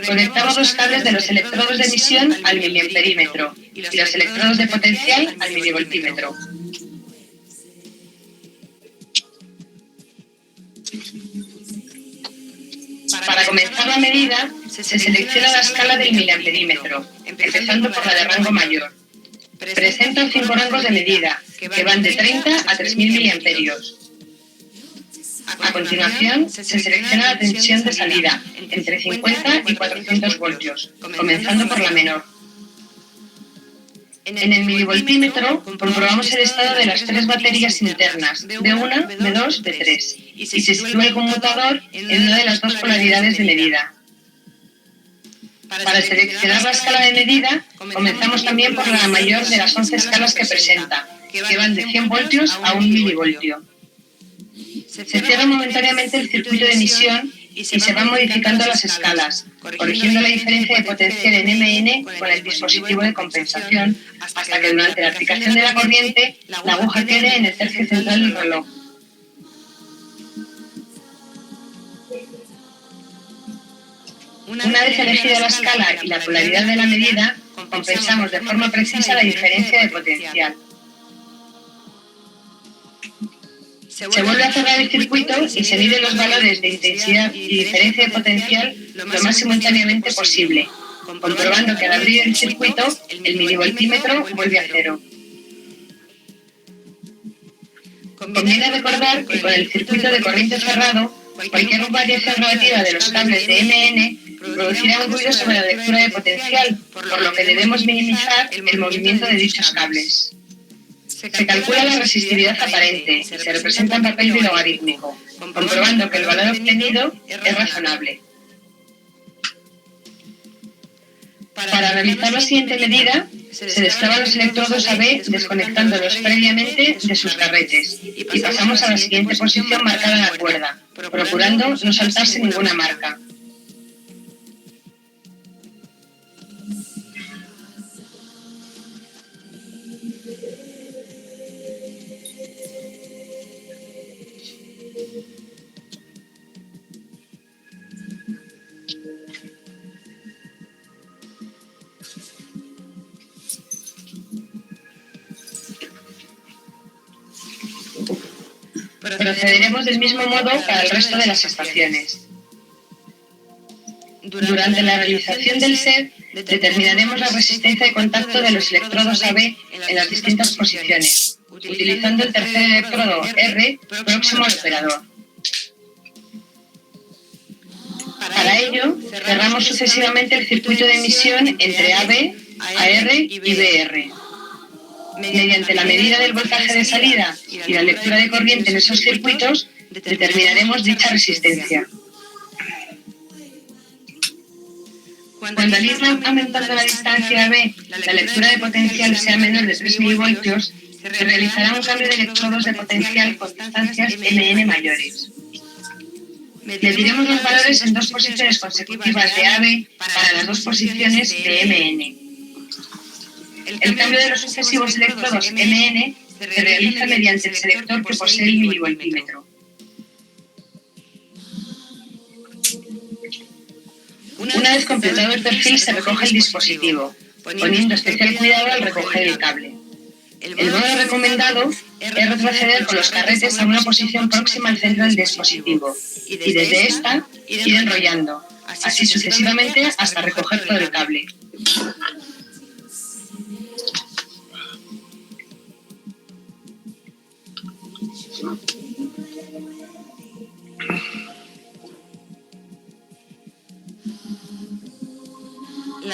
[SPEAKER 7] Conectamos los cables de los electrodos de emisión al miliamperímetro y los electrodos de potencial al milivoltímetro. Para comenzar la medida, se selecciona la escala del miliamperímetro, empezando por la de rango mayor. Presentan 5 rangos de medida, que van de 30 a 3.000 miliamperios. A continuación, se selecciona la tensión de salida, entre 50 y 400 voltios, comenzando por la menor. En el milivoltímetro comprobamos el estado de las 3 baterías internas, B1, B2, B3, y se sitúa el conmutador en una de las 2 polaridades de medida. Para seleccionar la escala de medida, comenzamos también por la mayor de las 11 escalas que presenta, que van de 100 voltios a 1 milivoltio. Se cierra momentáneamente el circuito de emisión y se van modificando las escalas, corrigiendo la diferencia de potencial en MN con el dispositivo de compensación, hasta que durante la aplicación de la corriente la aguja quede en el tercio central del reloj. Una vez elegida la escala y la polaridad de la medida, compensamos de forma precisa la diferencia de potencial. Se vuelve a cerrar el circuito y se miden los valores de intensidad y diferencia de potencial lo más simultáneamente posible, comprobando que al abrir el circuito, el milivoltímetro vuelve a cero. Conviene recordar que con el circuito de corriente cerrado, cualquier variación relativa de los cables de MN producirá un ruido sobre la lectura de potencial, por lo que debemos minimizar el movimiento de dichos cables. Se calcula la resistividad aparente y se representa en papel bilogarítmico, comprobando que el valor obtenido es razonable. Para realizar la siguiente medida, se desclavan los electrodos AB desconectándolos previamente de sus carretes y pasamos a la siguiente posición marcada en la cuerda, procurando no saltarse ninguna marca. Procederemos del mismo modo para el resto de las estaciones. Durante la realización del set, determinaremos la resistencia de contacto de los electrodos AB en las distintas posiciones, utilizando el tercer electrodo R próximo al operador. Para ello, cerramos sucesivamente el circuito de emisión entre AB, AR y BR. Mediante la medida del voltaje de salida y la lectura de corriente en esos circuitos, determinaremos dicha resistencia. Cuando al ir aumentando la distancia AB, la lectura de potencial sea menor de 3 milivoltios, se realizará un cambio de electrodos de potencial con distancias MN mayores. Mediremos los valores en dos posiciones consecutivas de AB para las dos posiciones de MN. El cambio de los sucesivos electrodos MN se realiza mediante el selector que posee el milivoltímetro. Una vez completado el perfil, se recoge el dispositivo, poniendo especial cuidado al recoger el cable. El modo recomendado es retroceder con los carretes a una posición próxima al centro del dispositivo y desde esta ir enrollando, así sucesivamente hasta recoger todo el cable.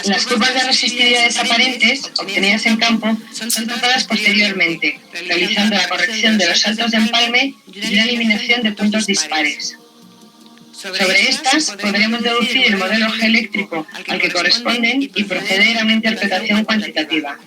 [SPEAKER 7] Las curvas de resistividades aparentes, obtenidas en campo, son tratadas posteriormente, realizando la corrección de los saltos de empalme y la eliminación de puntos dispares. Sobre estas, podremos deducir el modelo G eléctrico al que corresponden y proceder a una interpretación cuantitativa.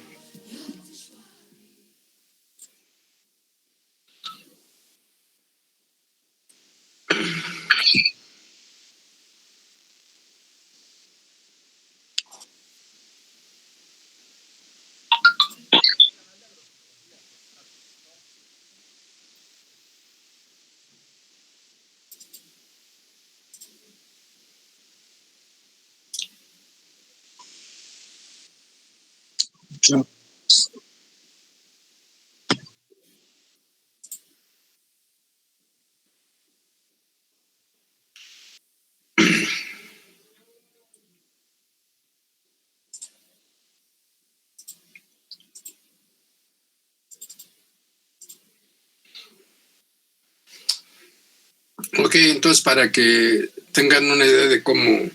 [SPEAKER 1] Ok, entonces para que tengan una idea de cómo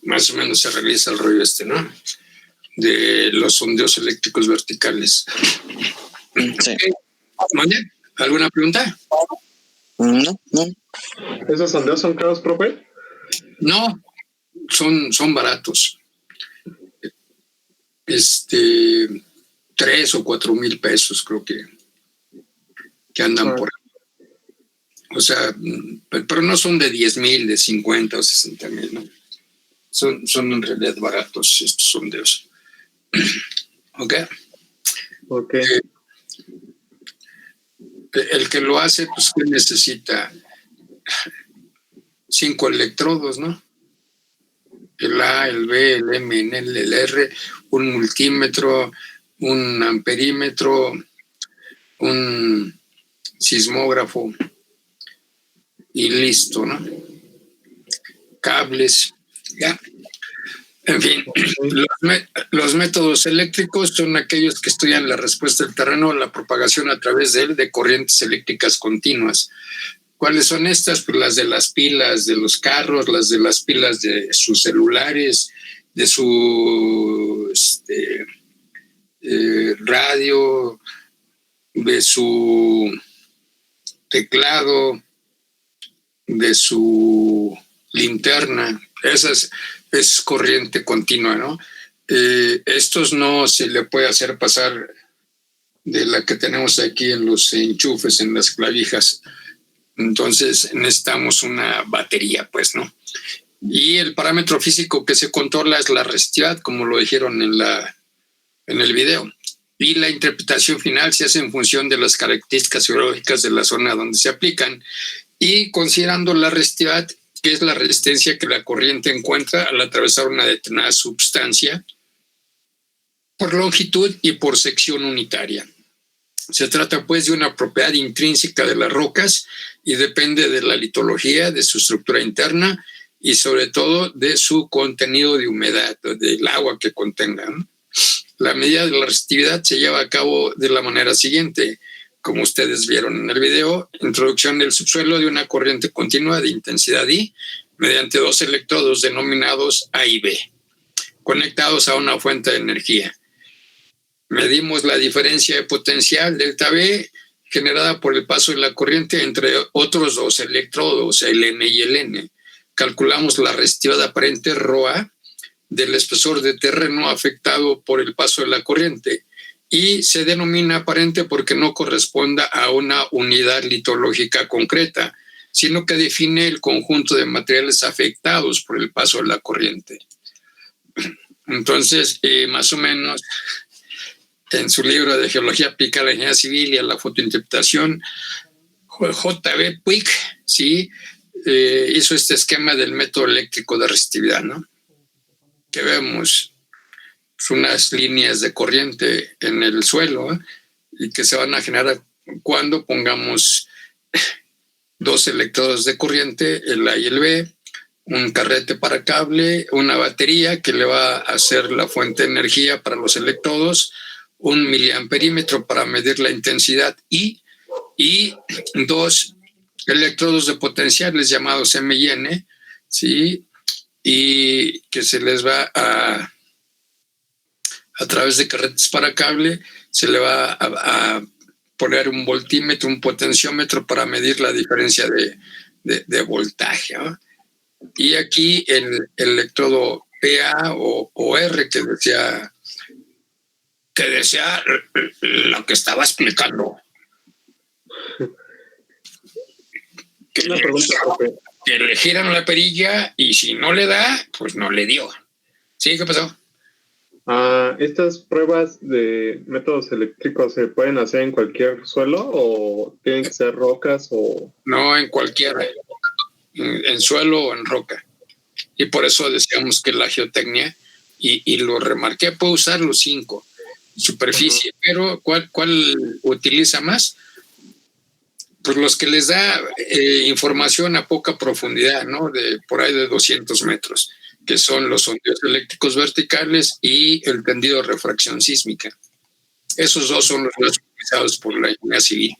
[SPEAKER 1] más o menos se realiza el rollo ¿no? De los sondeos eléctricos verticales.
[SPEAKER 3] Sí.
[SPEAKER 1] Okay. ¿Alguna pregunta?
[SPEAKER 3] No.
[SPEAKER 6] ¿Esos sondeos son caros, profe?
[SPEAKER 1] No, son baratos. 3 o 4 mil pesos creo que andan por ahí. O sea, pero no son de 10,000, de 50 o 60,000, ¿no? Son en realidad baratos estos sondeos. ¿Ok? El que lo hace, pues que necesita 5 electrodos, ¿no? el A, el B, el M, el R, un multímetro, un amperímetro, un sismógrafo y listo, ¿no? Cables, ya. En fin, los métodos eléctricos son aquellos que estudian la respuesta del terreno a la propagación a través de él de corrientes eléctricas continuas. ¿Cuáles son estas? Pues las de las pilas de los carros, las de las pilas de sus celulares, de su radio, de su teclado, de su linterna. Esa es corriente continua, ¿no? Estos no se le puede hacer pasar de la que tenemos aquí en los enchufes, en las clavijas. Entonces necesitamos una batería, pues, ¿no? Y el parámetro físico que se controla es la resistividad, como lo dijeron en el video. Y la interpretación final se hace en función de las características geológicas de la zona donde se aplican y considerando la resistividad, que es la resistencia que la corriente encuentra al atravesar una determinada substancia por longitud y por sección unitaria. Se trata pues de una propiedad intrínseca de las rocas y depende de la litología, de su estructura interna y sobre todo de su contenido de humedad, del agua que contengan. La medida de la resistividad se lleva a cabo de la manera siguiente. Como ustedes vieron en el video, introducción del subsuelo de una corriente continua de intensidad I mediante dos electrodos denominados A y B, conectados a una fuente de energía. Medimos la diferencia de potencial delta B generada por el paso de la corriente entre otros dos electrodos, el N y el N. Calculamos la resistividad aparente ρA del espesor de terreno afectado por el paso de la corriente y se denomina aparente porque no corresponda a una unidad litológica concreta, sino que define el conjunto de materiales afectados por el paso de la corriente. Entonces, más o menos, en su libro de Geología aplicada a la ingeniería civil y a la fotointerpretación, J.B. Puig, ¿sí? Hizo este esquema del método eléctrico de resistividad, ¿no? Que vemos unas líneas de corriente en el suelo, ¿eh? Y que se van a generar cuando pongamos dos electrodos de corriente, el A y el B, un carrete para cable, una batería que le va a hacer la fuente de energía para los electrodos, un miliamperímetro para medir la intensidad I y dos electrodos de potenciales llamados M y N, ¿sí? Y que se les va a través de carretes para cable, se le va a poner un voltímetro, un potenciómetro para medir la diferencia de voltaje, ¿no? Y aquí el electrodo PA o R que decía lo que estaba explicando.
[SPEAKER 6] Una pregunta, profe.
[SPEAKER 1] Que le giran la perilla y si no le da, pues no le dio. ¿Sí? ¿Qué pasó?
[SPEAKER 6] ¿Estas pruebas de métodos eléctricos se pueden hacer en cualquier suelo o tienen que ser rocas o...?
[SPEAKER 1] No, en cualquiera, en suelo o en roca. Y por eso decíamos que la geotecnia, y lo remarqué, puedo usar los 5, superficie, pero ¿cuál utiliza más? Pues los que les da información a poca profundidad, ¿no? Por ahí de 200 metros, que son los sondeos eléctricos verticales y el tendido de refracción sísmica. Esos dos son los más utilizados por la ingeniería civil.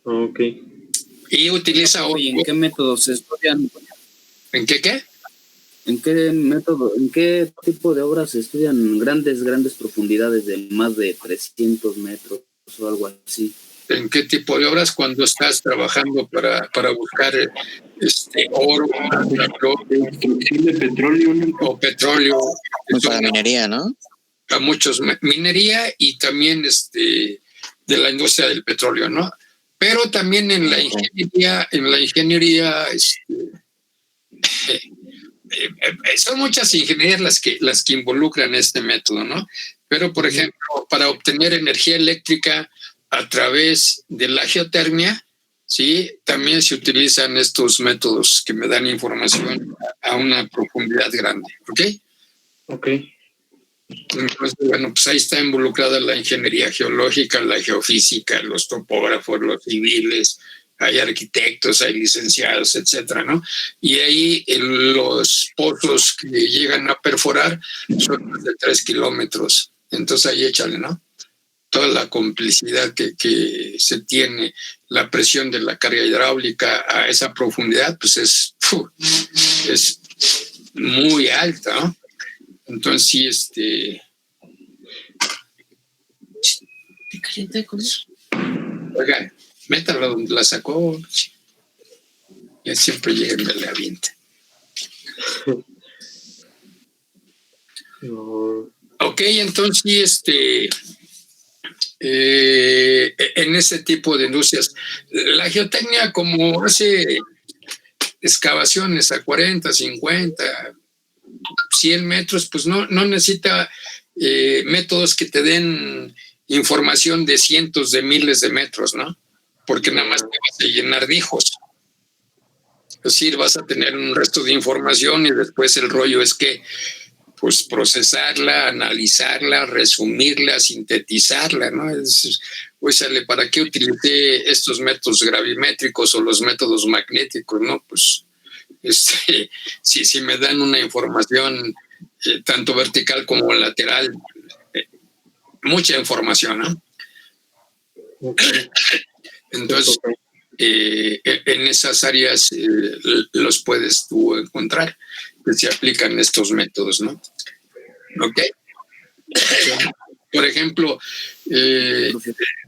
[SPEAKER 6] Ok.
[SPEAKER 1] Y utiliza...
[SPEAKER 4] ¿Y en qué métodos se estudian?
[SPEAKER 1] ¿En qué?
[SPEAKER 4] ¿En qué método, en qué tipo de obras se estudian grandes profundidades de más de 300 metros o algo así?
[SPEAKER 1] ¿En qué tipo de obras? Cuando estás trabajando para buscar oro,
[SPEAKER 2] de petróleo, ¿no?
[SPEAKER 1] o petróleo.
[SPEAKER 3] Para minería, ¿no?
[SPEAKER 1] A muchos, minería y también de la industria del petróleo, ¿no? Pero también en la ingeniería, son muchas ingenierías las que involucran este método, ¿no? Pero, por ejemplo, para obtener energía eléctrica a través de la geotermia, ¿sí? También se utilizan estos métodos que me dan información a una profundidad grande, ¿ok?
[SPEAKER 6] Ok.
[SPEAKER 1] Entonces, bueno, pues ahí está involucrada la ingeniería geológica, la geofísica, los topógrafos, los civiles, hay arquitectos, hay licenciados, etcétera, ¿no? Y ahí los pozos que llegan a perforar son más de 3 kilómetros. Entonces ahí échale, ¿no? Toda la complicidad que se tiene, la presión de la carga hidráulica a esa profundidad, pues es muy alta, ¿no? Entonces sí, oiga, métala donde la sacó. Ya siempre llega y me la avienta.
[SPEAKER 6] No.
[SPEAKER 1] Ok, entonces en ese tipo de industrias, la geotecnia como hace excavaciones a 40, 50, 100 metros, pues no necesita métodos que te den información de cientos de miles de metros, ¿no? Porque nada más te vas a llenar de hijos. Es decir, vas a tener un resto de información y después el rollo es que pues procesarla, analizarla, resumirla, sintetizarla, ¿no? ¿Para qué utilicé estos métodos gravimétricos o los métodos magnéticos, no? Pues si me dan una información tanto vertical como lateral, mucha información, ¿no?
[SPEAKER 6] Okay.
[SPEAKER 1] Entonces, en esas áreas los puedes tú encontrar, que se aplican estos métodos, ¿no? ¿Ok? Por ejemplo,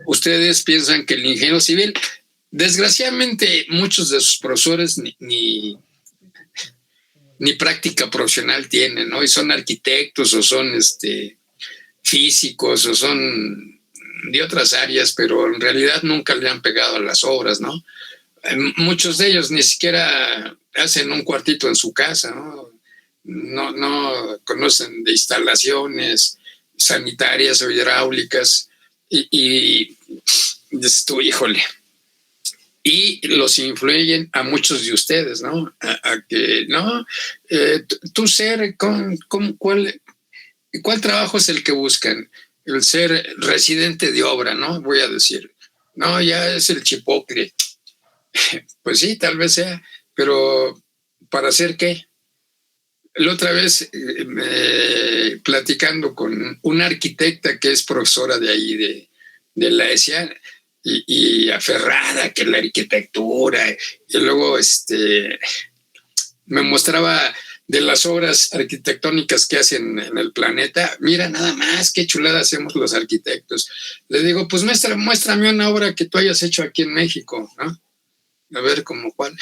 [SPEAKER 1] ustedes piensan que el ingeniero civil, desgraciadamente muchos de sus profesores ni práctica profesional tienen, ¿no? Y son arquitectos o son físicos o son de otras áreas, pero en realidad nunca le han pegado a las obras, ¿no? Muchos de ellos ni siquiera hacen un cuartito en su casa, ¿no? No conocen de instalaciones sanitarias o hidráulicas y dices tú, híjole. Y los influyen a muchos de ustedes, ¿no? A que, ¿no? Tú ser, ¿cuál trabajo es el que buscan? El ser residente de obra, ¿no? Voy a decir, no, ya es el chipocle. Pues sí, tal vez sea, pero ¿para hacer qué? La otra vez, platicando con una arquitecta que es profesora de ahí, de la ESIA, y aferrada que la arquitectura, y luego me mostraba de las obras arquitectónicas que hacen en el planeta. Mira nada más qué chulada hacemos los arquitectos. Le digo, pues muéstrame una obra que tú hayas hecho aquí en México, ¿no? A ver, ¿cómo cuál?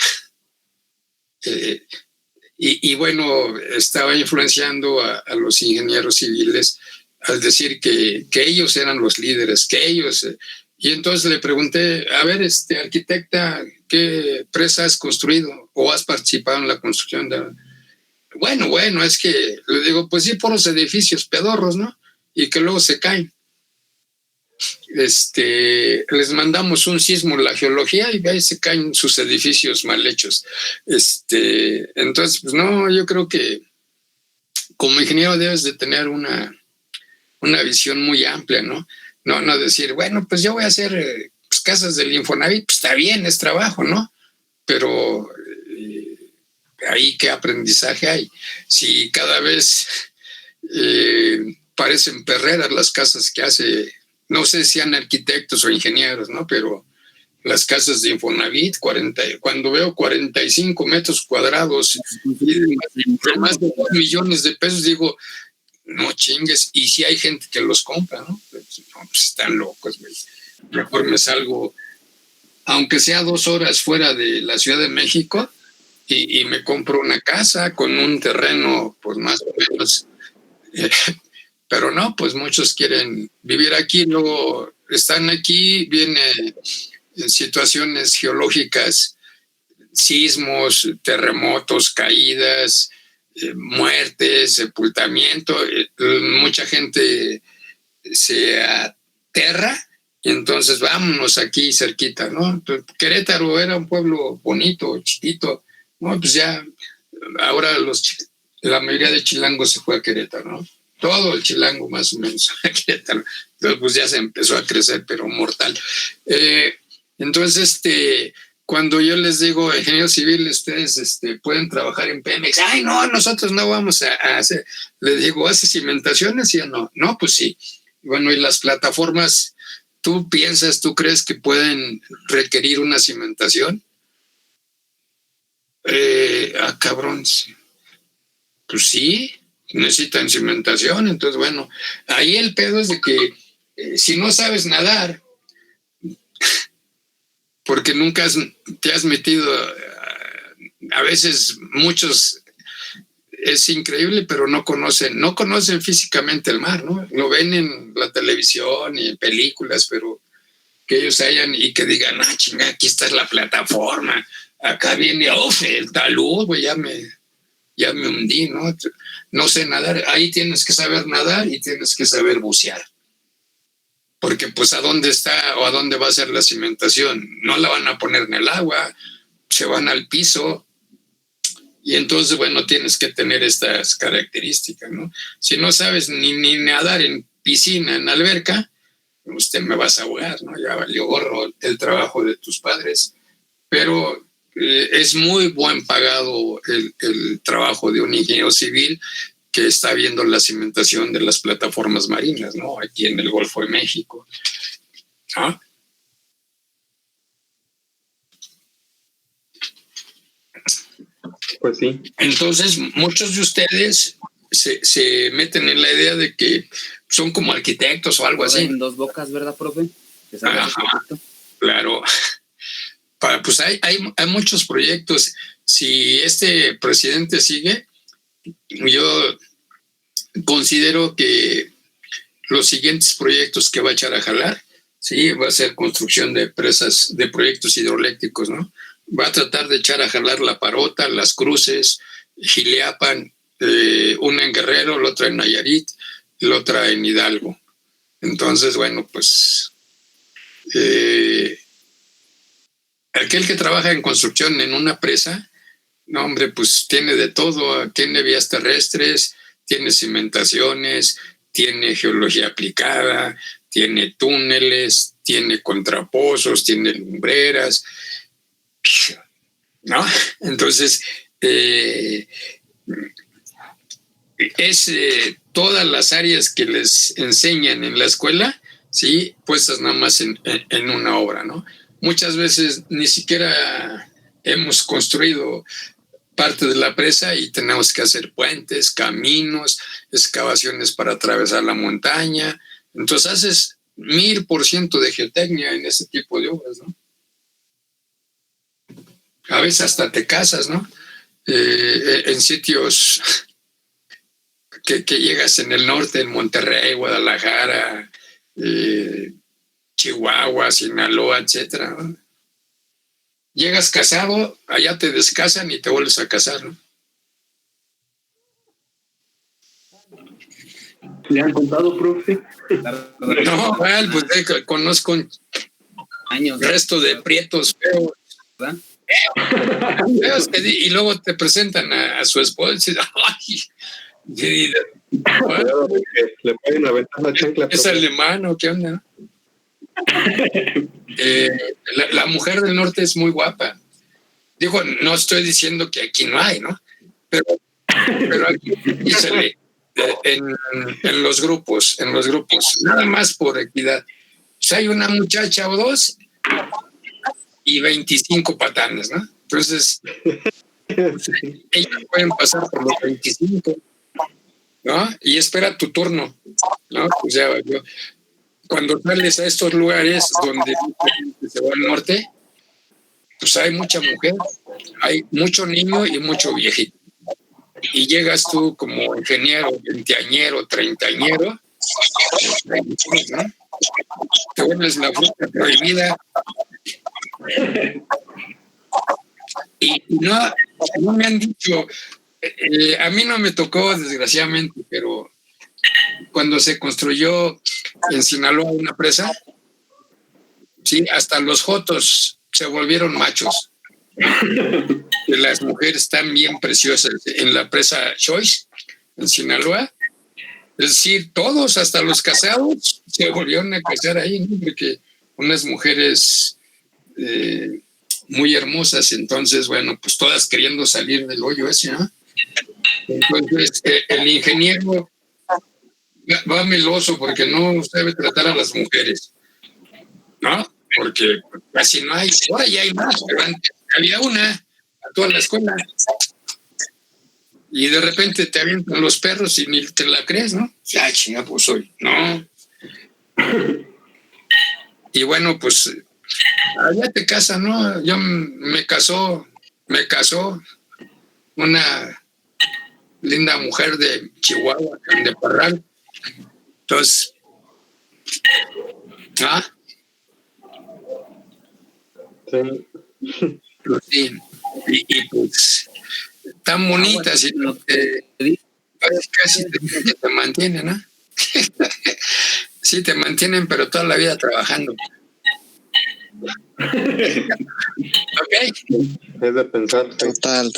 [SPEAKER 1] Y bueno, estaba influenciando a los ingenieros civiles al decir que ellos eran los líderes, que ellos... y entonces le pregunté, a ver, arquitecta, ¿qué presa has construido o has participado en la construcción de...? Bueno, es que le digo, pues sí, por los edificios pedorros, ¿no? Y que luego se caen. Les mandamos un sismo en la geología y ahí se caen sus edificios mal hechos. Entonces, pues no, yo creo que como ingeniero debes de tener una visión muy amplia, ¿no? No decir, bueno, pues yo voy a hacer pues, casas del Infonavit, pues está bien, es trabajo, ¿no? Pero ahí qué aprendizaje hay. Si cada vez parecen perreras las casas que hace, no sé si sean arquitectos o ingenieros, ¿no? Pero las casas de Infonavit, cuando veo 45 metros cuadrados y de más de 2 millones de pesos, digo, no chingues. Y si hay gente que los compra, ¿no? Pues están locos, güey. Mejor me salgo, aunque sea 2 horas fuera de la Ciudad de México, y me compro una casa con un terreno, pues más o menos. Pero no, pues muchos quieren vivir aquí, luego están aquí, vienen situaciones geológicas, sismos, terremotos, caídas, muertes, sepultamiento, mucha gente se aterra y entonces vámonos aquí cerquita, ¿no? Querétaro era un pueblo bonito, chiquito, no, pues ya ahora la mayoría de chilangos se fue a Querétaro, ¿no? Todo el chilango más o menos a Querétaro. Entonces, pues ya se empezó a crecer, pero mortal. Entonces, cuando yo les digo, ingeniero civil, ustedes pueden trabajar en Pemex. Ay, no, nosotros no vamos a hacer. Les digo, ¿hace cimentaciones? ¿Sí o no? No, pues sí. Bueno, y las plataformas, ¿tú crees que pueden requerir una cimentación? Cabrón. Pues sí, necesitan cimentación. Entonces, bueno, ahí el pedo es de que si no sabes nadar, porque nunca te has metido, a veces muchos, es increíble, pero no conocen físicamente el mar, ¿no? Lo ven en la televisión y en películas, pero que ellos y que digan, chinga, aquí está la plataforma, acá viene el talud, güey, ya me hundí, ¿no? No sé nadar. Ahí tienes que saber nadar y tienes que saber bucear. Porque pues ¿a dónde está o a dónde va a ser la cimentación? No la van a poner en el agua, se van al piso. Y entonces, bueno, tienes que tener estas características, ¿no? Si no sabes ni nadar en piscina, en alberca, usted me vas a ahogar, ¿no? Ya valió gorro el trabajo de tus padres. Pero es muy buen pagado el trabajo de un ingeniero civil que está viendo la cimentación de las plataformas marinas, ¿no? Aquí en el Golfo de México. ¿Ah?
[SPEAKER 6] Pues sí.
[SPEAKER 1] Entonces, muchos de ustedes se meten en la idea de que son como arquitectos o algo así.
[SPEAKER 4] En Dos Bocas, ¿verdad, profe?
[SPEAKER 1] Claro. Pues hay muchos proyectos. Si este presidente sigue, yo considero que los siguientes proyectos que va a echar a jalar, sí, va a ser construcción de presas, de proyectos hidroeléctricos, ¿no? Va a tratar de echar a jalar La Parota, Las Cruces, Jiliapan, una en Guerrero, la otra en Nayarit, la otra en Hidalgo. Entonces, bueno, pues aquel que trabaja en construcción en una presa, no, hombre, pues tiene de todo, tiene vías terrestres, tiene cimentaciones, tiene geología aplicada, tiene túneles, tiene contrapozos, tiene lumbreras, ¿no? Entonces, todas las áreas que les enseñan en la escuela, sí, puestas nada más en una obra, ¿no? Muchas veces ni siquiera hemos construido parte de la presa y tenemos que hacer puentes, caminos, excavaciones para atravesar la montaña. Entonces haces 1000% de geotecnia en ese tipo de obras, ¿no? A veces hasta te casas, ¿no? En sitios que llegas en el norte, en Monterrey, Guadalajara, Chihuahua, Sinaloa, etcétera, ¿no? Llegas casado, allá te descasan y te vuelves a casar, ¿no?
[SPEAKER 6] ¿Le han contado, profe?
[SPEAKER 1] No, well, pues conozco años, resto de prietos feos, ¿verdad? Feos y luego te presentan a su esposa y
[SPEAKER 6] le pueden aventar la chancla.
[SPEAKER 1] ¿Es alemán o qué onda? La mujer del norte es muy guapa. Digo, no estoy diciendo que aquí no hay, ¿no? Pero aquí dísele, en los grupos, nada más por equidad. Pues hay una muchacha o dos y 25 patanes, ¿no? Entonces, ellos pueden pasar por los 25, ¿no? Y espera tu turno, ¿no? O sea, cuando sales a estos lugares donde se va al norte, pues hay mucha mujer, hay mucho niño y mucho viejito. Y llegas tú como ingeniero, veinteañero, treintañero, ¿no? Te vuelves la fruta prohibida. Y no me han dicho, a mí no me tocó desgraciadamente, pero cuando se construyó en Sinaloa una presa, sí, hasta los jotos se volvieron machos. las mujeres están bien preciosas en la presa Choice, en Sinaloa. Es decir, todos, hasta los casados, se volvieron a casar ahí, ¿no? Porque unas mujeres muy hermosas, entonces, bueno, pues todas queriendo salir del hoyo ese, ¿no? Entonces, el ingeniero va meloso porque no sabe tratar a las mujeres, ¿no? Porque casi no hay, ahora ya hay más, pero antes había una a toda la escuela. Y de repente te avientan los perros y ni te la crees, ¿no? Ya, chinga, pues soy, no. Y bueno, pues, allá te casan, ¿no? Yo me casó una linda mujer de Chihuahua, de Parral. Entonces, pues sí, y pues tan bonitas y casi te mantienen, ¿no? Sí, te mantienen, pero toda la vida trabajando. ¿Ok?
[SPEAKER 6] Es de pensar.
[SPEAKER 3] Total.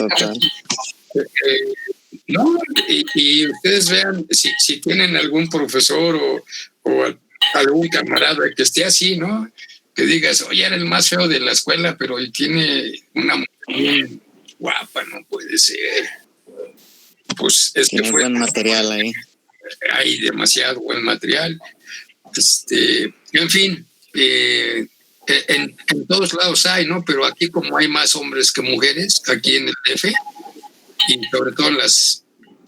[SPEAKER 1] No, y ustedes vean si tienen algún profesor o algún camarada que esté así, ¿no? Que digas, oye, era el más feo de la escuela, pero tiene una mujer bien guapa, no puede ser. Pues es
[SPEAKER 3] tiene
[SPEAKER 1] que fue
[SPEAKER 3] buen material ahí.
[SPEAKER 1] Hay demasiado buen material. En fin, en todos lados hay, ¿no? Pero aquí como hay más hombres que mujeres, aquí en el DF, y sobre todo en las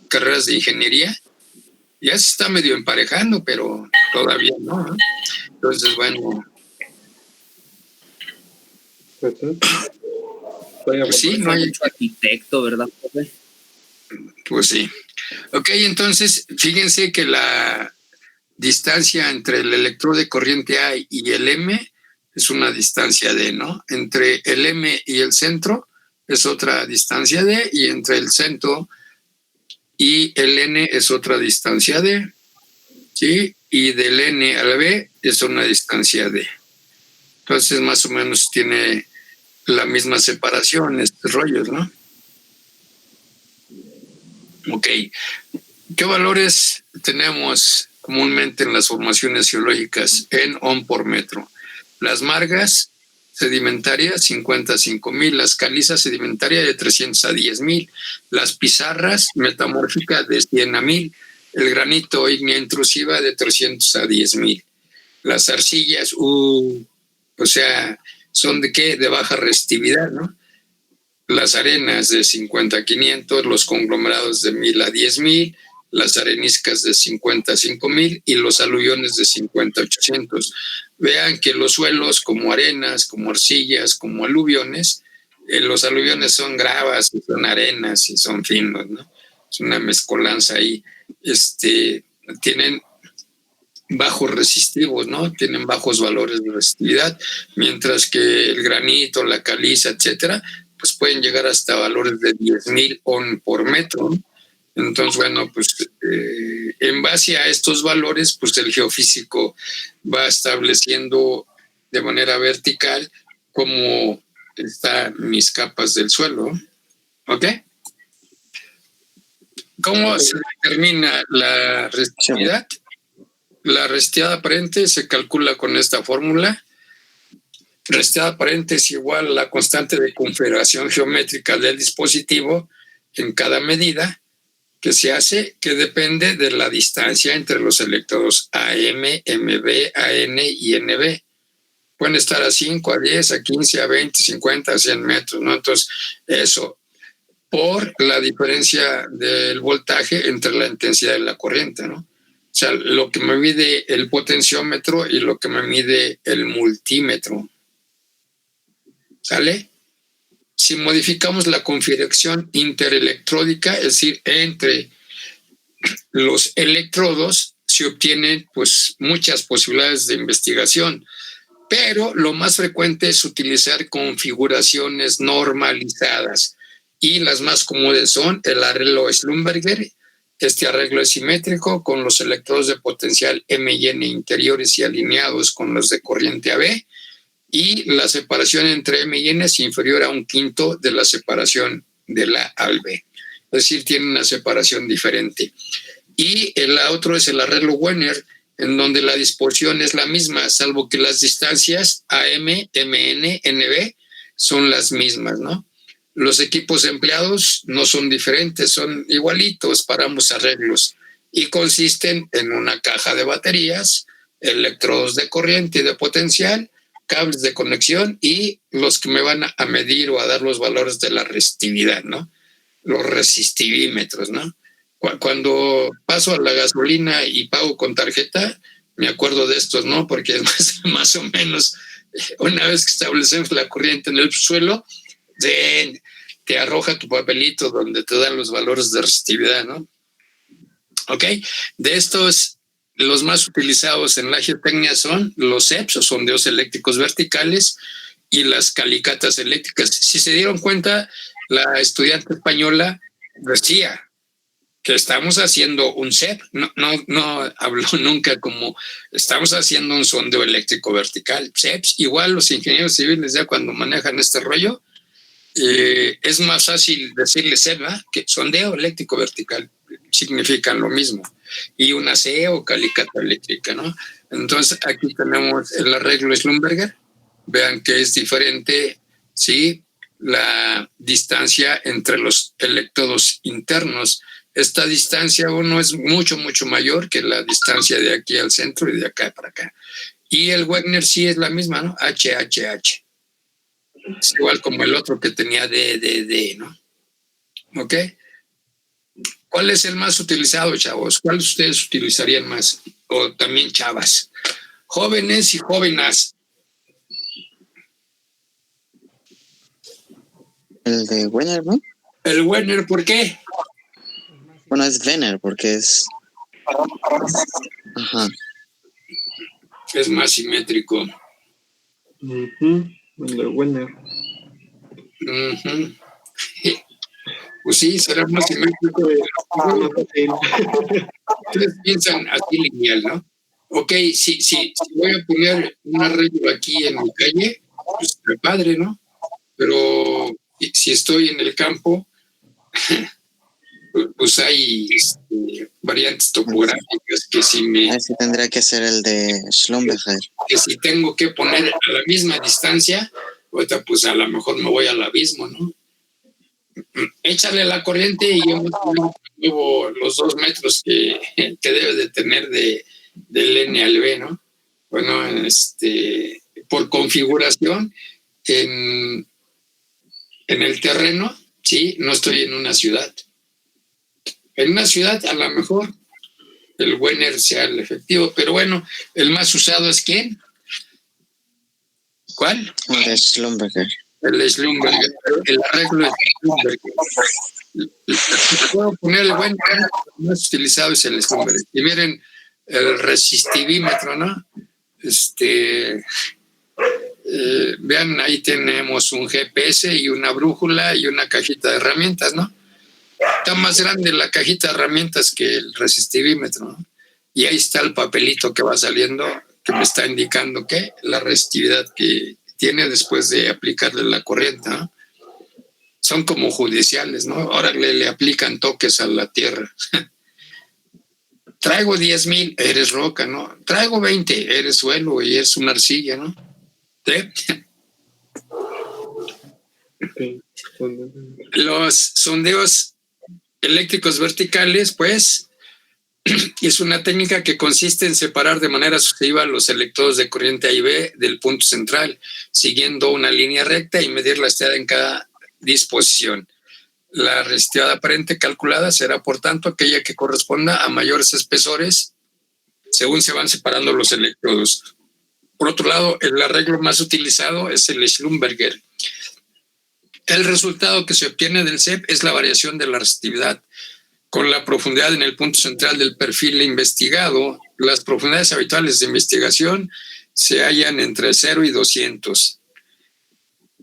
[SPEAKER 1] carreras de ingeniería, ya se está medio emparejando, pero todavía no. Entonces, bueno. Pues sí, no hay
[SPEAKER 4] arquitecto, ¿verdad, profe?
[SPEAKER 1] Pues sí. Ok, entonces, fíjense que la distancia entre el electrodo de corriente A y el M es una distancia D, ¿no? Entre el M y el centro es otra distancia D, y entre el centro y el N es otra distancia D, ¿sí? Y del N al B es una distancia D. Entonces, más o menos tiene la misma separación, estos rollos, ¿no? Ok. ¿Qué valores tenemos comúnmente en las formaciones geológicas en ohm por metro? Las margas sedimentarias, 55,000. Las calizas sedimentarias, de 300 a 10,000. Las pizarras metamórficas, de 100 a 1000. El granito ígnea intrusiva, de 300 a 10,000. Las arcillas, o sea, ¿son de qué? De baja resistividad, ¿no? Las arenas, de 50 a 500, los conglomerados, de 1000 a 10,000, las areniscas, de 50 a 5,000, y los aluviones, de 50 a 800. Vean que los suelos, como arenas, como arcillas, como aluviones, los aluviones son gravas, y son arenas, y son finos, ¿no? Es una mezcolanza ahí. Tienen bajos resistivos, ¿no? Tienen bajos valores de resistividad, mientras que el granito, la caliza, etcétera, pues pueden llegar hasta valores de 10,000 ohm por metro. Entonces, bueno, pues en base a estos valores, pues el geofísico va estableciendo de manera vertical cómo están mis capas del suelo. ¿Ok? ¿Cómo se determina la resistividad? La resistividad aparente se calcula con esta fórmula. Resistividad aparente es igual a la constante de configuración geométrica del dispositivo en cada medida que se hace, que depende de la distancia entre los electrodos AM, MB, AN y NB. Pueden estar a 5, a 10, a 15, a 20, 50, a 100 metros, ¿no? Entonces, eso, por la diferencia del voltaje entre la intensidad de la corriente, ¿no? O sea, lo que me mide el potenciómetro y lo que me mide el multímetro. ¿Sale? Si modificamos la configuración interelectródica, es decir, entre los electrodos, se obtienen pues muchas posibilidades de investigación, pero lo más frecuente es utilizar configuraciones normalizadas, y las más comunes son el arreglo Schlumberger. Este arreglo es simétrico, con los electrodos de potencial M y N interiores y alineados con los de corriente AB, y la separación entre M y N es inferior a 1/5 de la separación de la A al B. Es decir, tiene una separación diferente. Y el otro es el arreglo Wegner, en donde la disposición es la misma, salvo que las distancias AM, MN, NB son las mismas, ¿no? Los equipos empleados no son diferentes, son igualitos para ambos arreglos y consisten en una caja de baterías, electrodos de corriente y de potencial, cables de conexión y los que me van a medir o a dar los valores de la resistividad, ¿no? Los resistivímetros, ¿no? Cuando paso a la gasolina y pago con tarjeta, me acuerdo de estos, ¿no? Porque es más o menos, una vez que establecemos la corriente en el suelo, te arroja tu papelito donde te dan los valores de resistividad, ¿no? ¿Ok? De estos, los más utilizados en la geotecnia son los CEPs, o sondeos eléctricos verticales, y las calicatas eléctricas. Si se dieron cuenta, la estudiante española decía que estamos haciendo un CEP, no habló nunca como estamos haciendo un sondeo eléctrico vertical. CEPs, igual los ingenieros civiles ya cuando manejan este rollo, es más fácil decirle CEP, ¿verdad? Que sondeo eléctrico vertical significan lo mismo, y una CE o calicata eléctrica, ¿no? Entonces aquí tenemos el arreglo Schlumberger. Vean que es diferente, ¿sí? La distancia entre los electrodos internos. Esta distancia uno es mucho, mucho mayor que la distancia de aquí al centro y de acá para acá. Y el Wegner sí es la misma, ¿no? HHH. Es igual como el otro que tenía D, ¿no? ¿Ok? ¿Cuál es el más utilizado, chavos? ¿Cuál ustedes utilizarían más? O también chavas. Jóvenes y jóvenes.
[SPEAKER 3] El de Wegner, ¿no?
[SPEAKER 1] El Wegner, ¿por qué?
[SPEAKER 3] Bueno, es Wegner porque es... Ajá.
[SPEAKER 1] Es más simétrico.
[SPEAKER 6] El de Wegner.
[SPEAKER 1] Pues sí, será más simétrico. Ustedes piensan así lineal, ¿no? Ok, si voy a poner un arreglo aquí en mi calle, pues está padre, ¿no? Pero si estoy en el campo, pues hay variantes topográficas que si
[SPEAKER 3] Ese tendría que ser el de Schlumberger.
[SPEAKER 1] Que si tengo que poner a la misma distancia, ahorita pues a lo mejor me voy al abismo, ¿no? Échale la corriente y yo llevo los 2 metros que debe de tener del N al B, ¿no? Bueno, por configuración en el terreno, sí, no estoy en una ciudad. En una ciudad a lo mejor el Wegner sea el efectivo, pero bueno, el más usado es ¿quién? ¿Cuál?
[SPEAKER 3] El de Schlumberger.
[SPEAKER 1] El Schlumberger, el arreglo de Schlumberger. Puedo poner el Wegner, el más utilizado es el Schlumberger. Y miren el resistivímetro, ¿no? Vean, ahí tenemos un GPS y una brújula y una cajita de herramientas, ¿no? Está más grande la cajita de herramientas que el resistivímetro, ¿no? Y ahí está el papelito que va saliendo, que me está indicando que la resistividad que tiene después de aplicarle la corriente, ¿no? Son como judiciales, ¿no? Ahora le aplican toques a la tierra. Traigo 10,000, eres roca, ¿no? Traigo 20, eres suelo y es una arcilla, ¿no? ¿Sí? Los sondeos eléctricos verticales, pues, es una técnica que consiste en separar de manera sucesiva los electrodos de corriente A y B del punto central, siguiendo una línea recta y medir la resistividad en cada disposición. La resistividad aparente calculada será, por tanto, aquella que corresponda a mayores espesores según se van separando los electrodos. Por otro lado, el arreglo más utilizado es el Schlumberger. El resultado que se obtiene del CEP es la variación de la resistividad con la profundidad en el punto central del perfil investigado. Las profundidades habituales de investigación se hallan entre 0 y 200.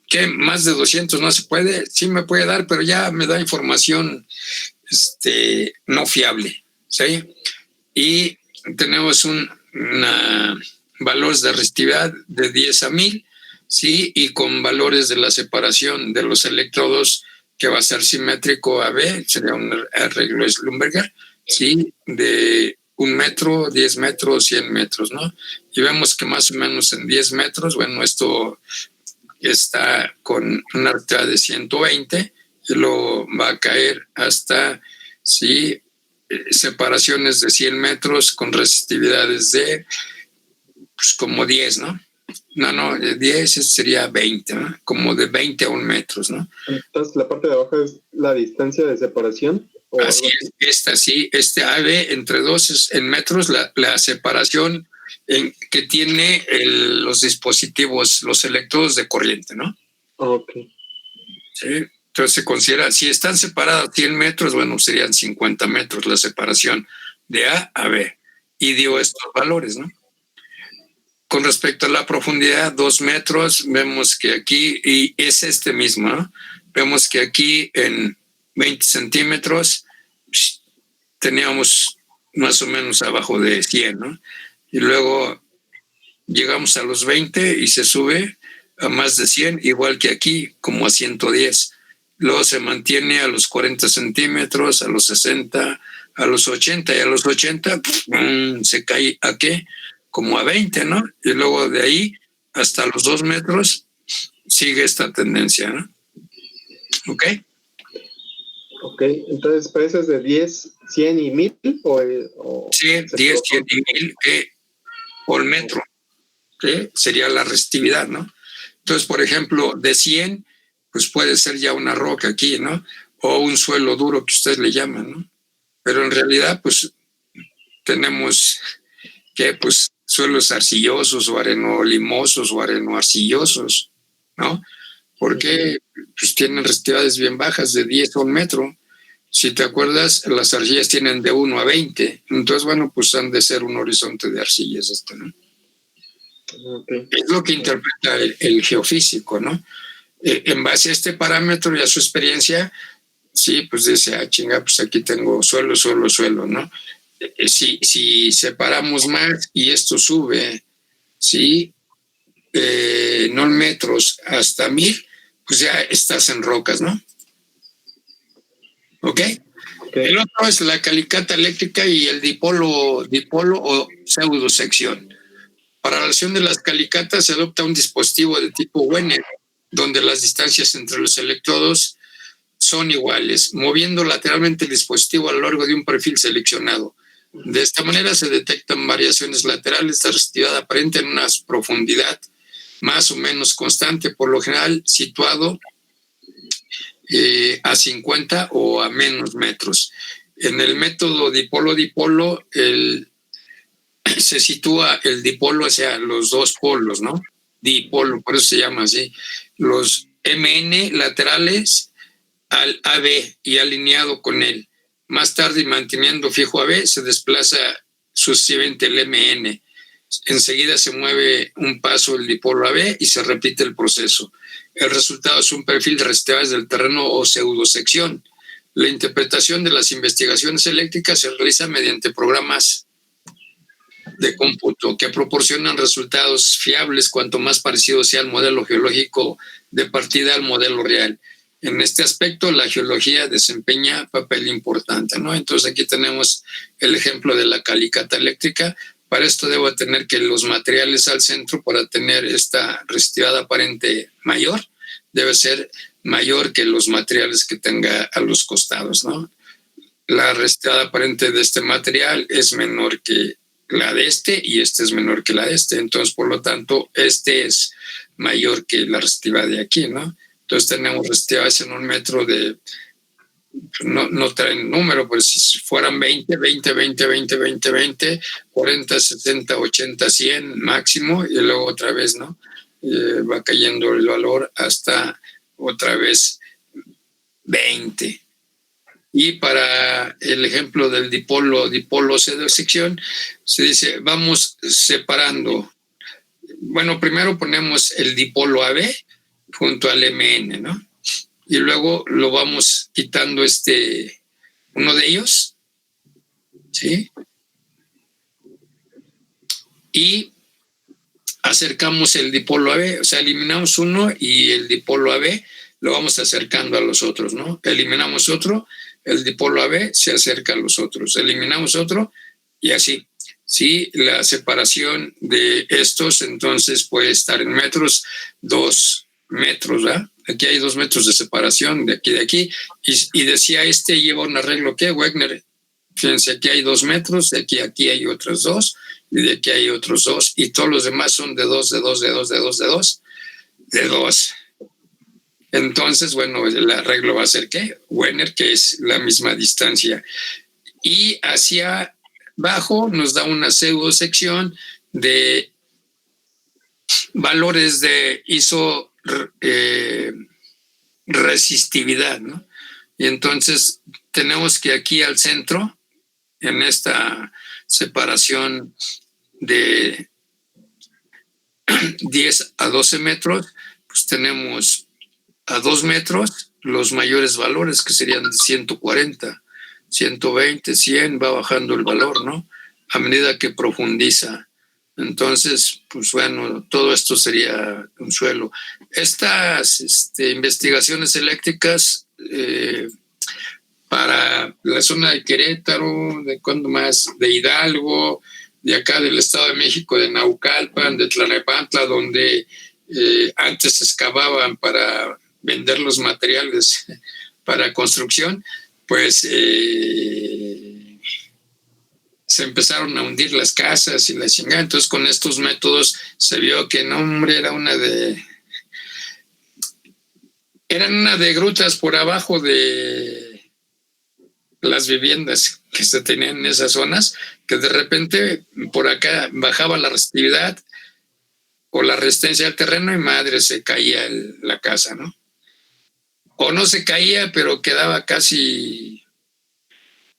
[SPEAKER 1] ¿Qué? ¿Más de 200 no se puede? Sí me puede dar, pero ya me da información no fiable, ¿sí? Y tenemos valores de resistividad de 10 a 1000 sí, y con valores de la separación de los electrodos que va a ser simétrico AB, sería un arreglo Schlumberger, sí, de 1 metro, 10 metros, 100 metros, ¿no? Y vemos que más o menos en 10 metros, bueno, esto está con una altura de 120 y luego va a caer hasta, sí, separaciones de 100 metros con resistividades de, pues, como 10, ¿no? No, 10 sería 20, ¿no? Como de 20 a 1 metros, ¿no?
[SPEAKER 6] Entonces, la parte de abajo es la distancia de separación. ¿O
[SPEAKER 1] así
[SPEAKER 6] algo
[SPEAKER 1] es, esta sí, este AB entre 2 en metros, la separación que tiene los dispositivos, los electrodos de corriente, ¿no?
[SPEAKER 6] Ok.
[SPEAKER 1] Sí. Entonces se considera, si están separados 100 metros, bueno, serían 50 metros la separación de A a B. Y dio estos valores, ¿no? Con respecto a la profundidad, 2 metros, vemos que aquí, y es este mismo, ¿no? Vemos que aquí en 20 centímetros teníamos más o menos abajo de 100, ¿no? Y luego llegamos a los 20 y se sube a más de 100, igual que aquí, como a 110. Luego se mantiene a los 40 centímetros, a los 60, a los 80, y a los 80 se cae ¿a qué? Como a 20, ¿no? Y luego de ahí hasta los 2 metros sigue esta tendencia, ¿no? ¿Ok?
[SPEAKER 6] Ok, entonces precios de 10, 100 y 1000 o
[SPEAKER 1] Sí, 10, 100 y 1000 por metro, ¿sí? Sería la resistividad, ¿no? Entonces, por ejemplo, de 100, pues puede ser ya una roca aquí, ¿no? O un suelo duro que ustedes le llaman, ¿no? Pero en realidad, pues, tenemos que, pues, suelos arcillosos o arenolimosos o arenoarcillosos, ¿no? Porque pues, tienen resistividades bien bajas, de 10 a 1 metro. Si te acuerdas, las arcillas tienen de 1 a 20. Entonces, bueno, pues han de ser un horizonte de arcillas esto, ¿no?
[SPEAKER 6] Okay.
[SPEAKER 1] Es lo que interpreta el geofísico, ¿no? En base a este parámetro y a su experiencia, sí, pues dice, chinga, pues aquí tengo suelo, ¿no? Si separamos más y esto sube, ¿sí? No en metros, hasta 1000, pues ya estás en rocas, ¿no? ¿Ok? El otro es la calicata eléctrica y el dipolo o pseudosección. Para la acción de las calicatas se adopta un dispositivo de tipo Wiener, donde las distancias entre los electrodos son iguales, moviendo lateralmente el dispositivo a lo largo de un perfil seleccionado. De esta manera se detectan variaciones laterales de resistividad aparente en una profundidad más o menos constante, por lo general situado a 50 o a menos metros. En el método dipolo-dipolo se sitúa el dipolo hacia los dos polos, ¿no? Dipolo, por eso se llama así. Los MN laterales al AB y alineado con él. Más tarde, manteniendo fijo AB, se desplaza sucesivamente el MN. Enseguida se mueve un paso el dipolo AB y se repite el proceso. El resultado es un perfil de resistividades del terreno o pseudosección. La interpretación de las investigaciones eléctricas se realiza mediante programas de cómputo que proporcionan resultados fiables cuanto más parecido sea el modelo geológico de partida al modelo real. En este aspecto, la geología desempeña papel importante, ¿no? Entonces aquí tenemos el ejemplo de la calicata eléctrica. Para esto debo tener que los materiales al centro, para tener esta resistividad aparente mayor, debe ser mayor que los materiales que tenga a los costados, ¿no? La resistividad aparente de este material es menor que la de este y este es menor que la de este. Entonces, por lo tanto, este es mayor que la resistividad de aquí, ¿no? Entonces tenemos resistividades en 1 metro de, no traen número, pues si fueran 20, 40, 60, 80, 100 máximo, y luego otra vez, ¿no? Va cayendo el valor hasta otra vez 20. Y para el ejemplo del dipolo pseudosección, se dice, vamos separando. Bueno, primero ponemos el dipolo AB junto al MN, ¿no? Y luego lo vamos quitando uno de ellos, ¿sí? Y acercamos el dipolo AB, o sea, eliminamos uno y el dipolo AB lo vamos acercando a los otros, ¿no? Eliminamos otro, el dipolo AB se acerca a los otros, eliminamos otro y así. Sí, la separación de estos entonces puede estar en metros, 2 metros, ¿verdad? Aquí hay 2 metros de separación de aquí, y decía lleva un arreglo, ¿qué, Wegner? Fíjense, aquí hay 2 metros, de aquí hay otros 2, y de aquí hay otros 2, y todos los demás son de 2, de 2, de 2, de 2, de 2, de 2. Entonces, bueno, el arreglo va a ser, ¿qué? Wegner, que es la misma distancia. Y hacia abajo nos da una pseudo sección de valores de resistividad, ¿no? Y entonces tenemos que aquí al centro, en esta separación de 10 a 12 metros, pues tenemos a 2 metros los mayores valores, que serían de 140, 120, 100, va bajando el valor, ¿no? A medida que profundiza. Entonces, pues bueno, todo esto sería un suelo. Estas investigaciones eléctricas para la zona de Querétaro, de cuando más, de Hidalgo, de acá del Estado de México, de Naucalpan, de Tlalnepantla, donde antes excavaban para vender los materiales para construcción, pues se empezaron a hundir las casas y la chingada. Entonces, con estos métodos se vio que, no, hombre, eran una de grutas por abajo de las viviendas que se tenían en esas zonas, que de repente por acá bajaba la resistividad o la resistencia al terreno y madre, se caía la casa, ¿no? O no se caía, pero quedaba casi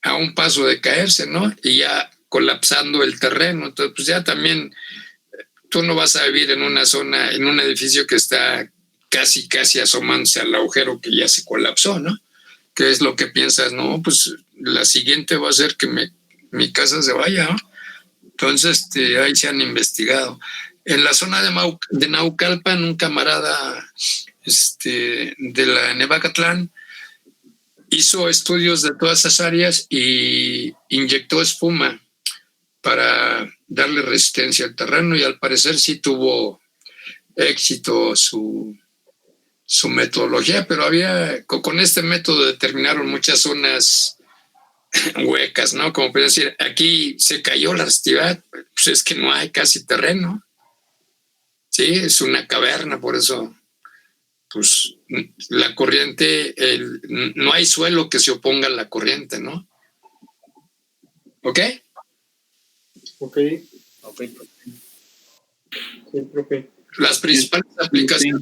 [SPEAKER 1] a un paso de caerse, ¿no? Y ya colapsando el terreno. Entonces, pues ya también tú no vas a vivir en una zona, en un edificio que está casi asomándose al agujero que ya se colapsó, ¿no? ¿Qué es lo que piensas? No, pues la siguiente va a ser que mi casa se vaya, ¿no? Entonces, ahí se han investigado. En la zona de Naucalpan, un camarada de la Nevacatlán hizo estudios de todas esas áreas y inyectó espuma para darle resistencia al terreno, y al parecer sí tuvo éxito su metodología, pero con este método determinaron muchas zonas huecas, ¿no? Como puede decir, aquí se cayó la resistividad, pues es que no hay casi terreno. Sí, es una caverna, por eso pues la corriente, no hay suelo que se oponga a la corriente, ¿no? ¿Ok?
[SPEAKER 6] Ok. Sí, profe.
[SPEAKER 1] Las principales aplicaciones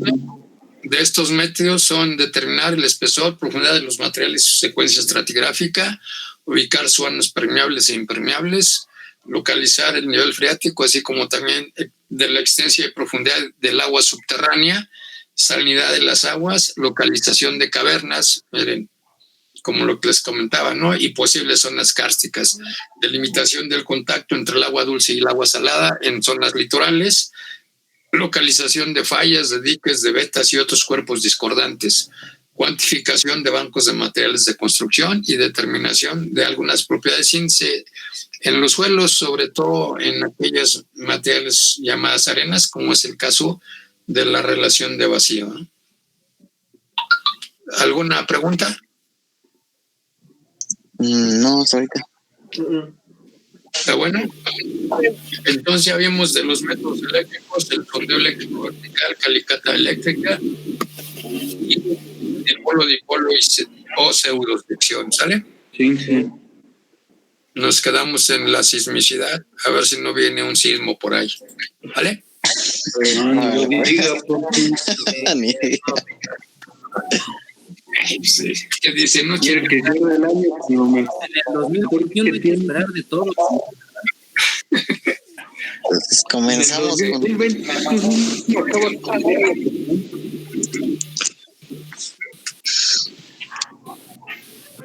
[SPEAKER 1] de estos métodos son determinar el espesor, profundidad de los materiales y su secuencia estratigráfica, ubicar zonas permeables e impermeables, localizar el nivel freático, así como también de la extensión y profundidad del agua subterránea, salinidad de las aguas, localización de cavernas, miren, como lo que les comentaba, ¿no? Y posibles zonas kársticas, delimitación del contacto entre el agua dulce y el agua salada en zonas litorales, localización de fallas, de diques, de vetas y otros cuerpos discordantes, cuantificación de bancos de materiales de construcción y determinación de algunas propiedades índice en los suelos, sobre todo en aquellos materiales llamadas arenas, como es el caso de la relación de vacío. ¿Alguna pregunta?
[SPEAKER 3] No, hasta ahorita.
[SPEAKER 1] ¿Está bueno? Entonces ya vimos de los métodos eléctricos, el sondeo eléctrico vertical, calicata eléctrica y el polo-dipolo o pseudosección, ¿sale?
[SPEAKER 4] Sí.
[SPEAKER 1] Nos quedamos en la sismicidad, a ver si no viene un sismo por ahí, ¿vale? Sí. ¿Qué dice? No quiero
[SPEAKER 4] que llegue el año, no me... En el 2021 hay que esperar de todo.
[SPEAKER 3] Pues comenzamos con...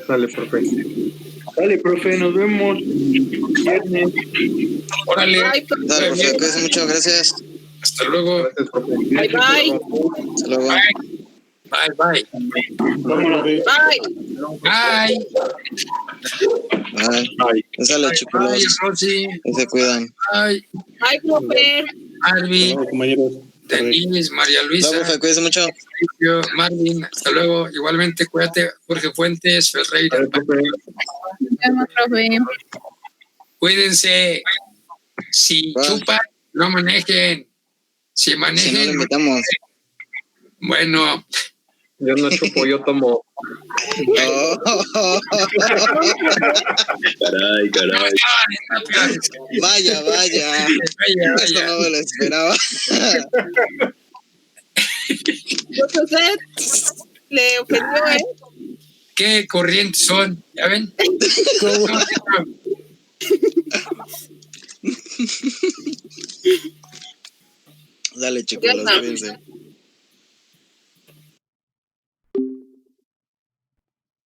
[SPEAKER 6] Dale, profe.
[SPEAKER 4] Dale, profe, nos vemos viernes.
[SPEAKER 1] Órale.
[SPEAKER 3] Dale, profe, cuídense mucho, gracias.
[SPEAKER 1] Hasta Hasta luego.
[SPEAKER 6] Gracias por venir.
[SPEAKER 8] Bye, bye.
[SPEAKER 3] Hasta luego.
[SPEAKER 1] Bye.
[SPEAKER 8] Bye.
[SPEAKER 3] Bye. Sale, chupulos.
[SPEAKER 1] Bye, Rosy.
[SPEAKER 3] Se cuidan.
[SPEAKER 1] Bye.
[SPEAKER 8] Bye, profe.
[SPEAKER 1] Marvin,
[SPEAKER 9] compañeros.
[SPEAKER 1] Denise, María Luisa,
[SPEAKER 3] No, profe, cuídense mucho.
[SPEAKER 1] Marvin, hasta luego. Igualmente, cuídate, Jorge Fuentes, Ferreira.
[SPEAKER 8] Profe.
[SPEAKER 1] Cuídense. Si
[SPEAKER 3] Bye.
[SPEAKER 1] chupan, no manejen. Si
[SPEAKER 3] Si no, le
[SPEAKER 1] manejen,
[SPEAKER 3] invitamos.
[SPEAKER 1] bueno,
[SPEAKER 6] Yo no chupo, yo tomo.
[SPEAKER 3] Oh.
[SPEAKER 2] Caray.
[SPEAKER 3] Vaya.
[SPEAKER 1] Vaya.
[SPEAKER 3] Esto no me lo esperaba.
[SPEAKER 8] Usted le ofendió, ¿eh?
[SPEAKER 1] ¿Qué corrientes son? ¿Ya ven?
[SPEAKER 3] Dale, chicos, cuídense.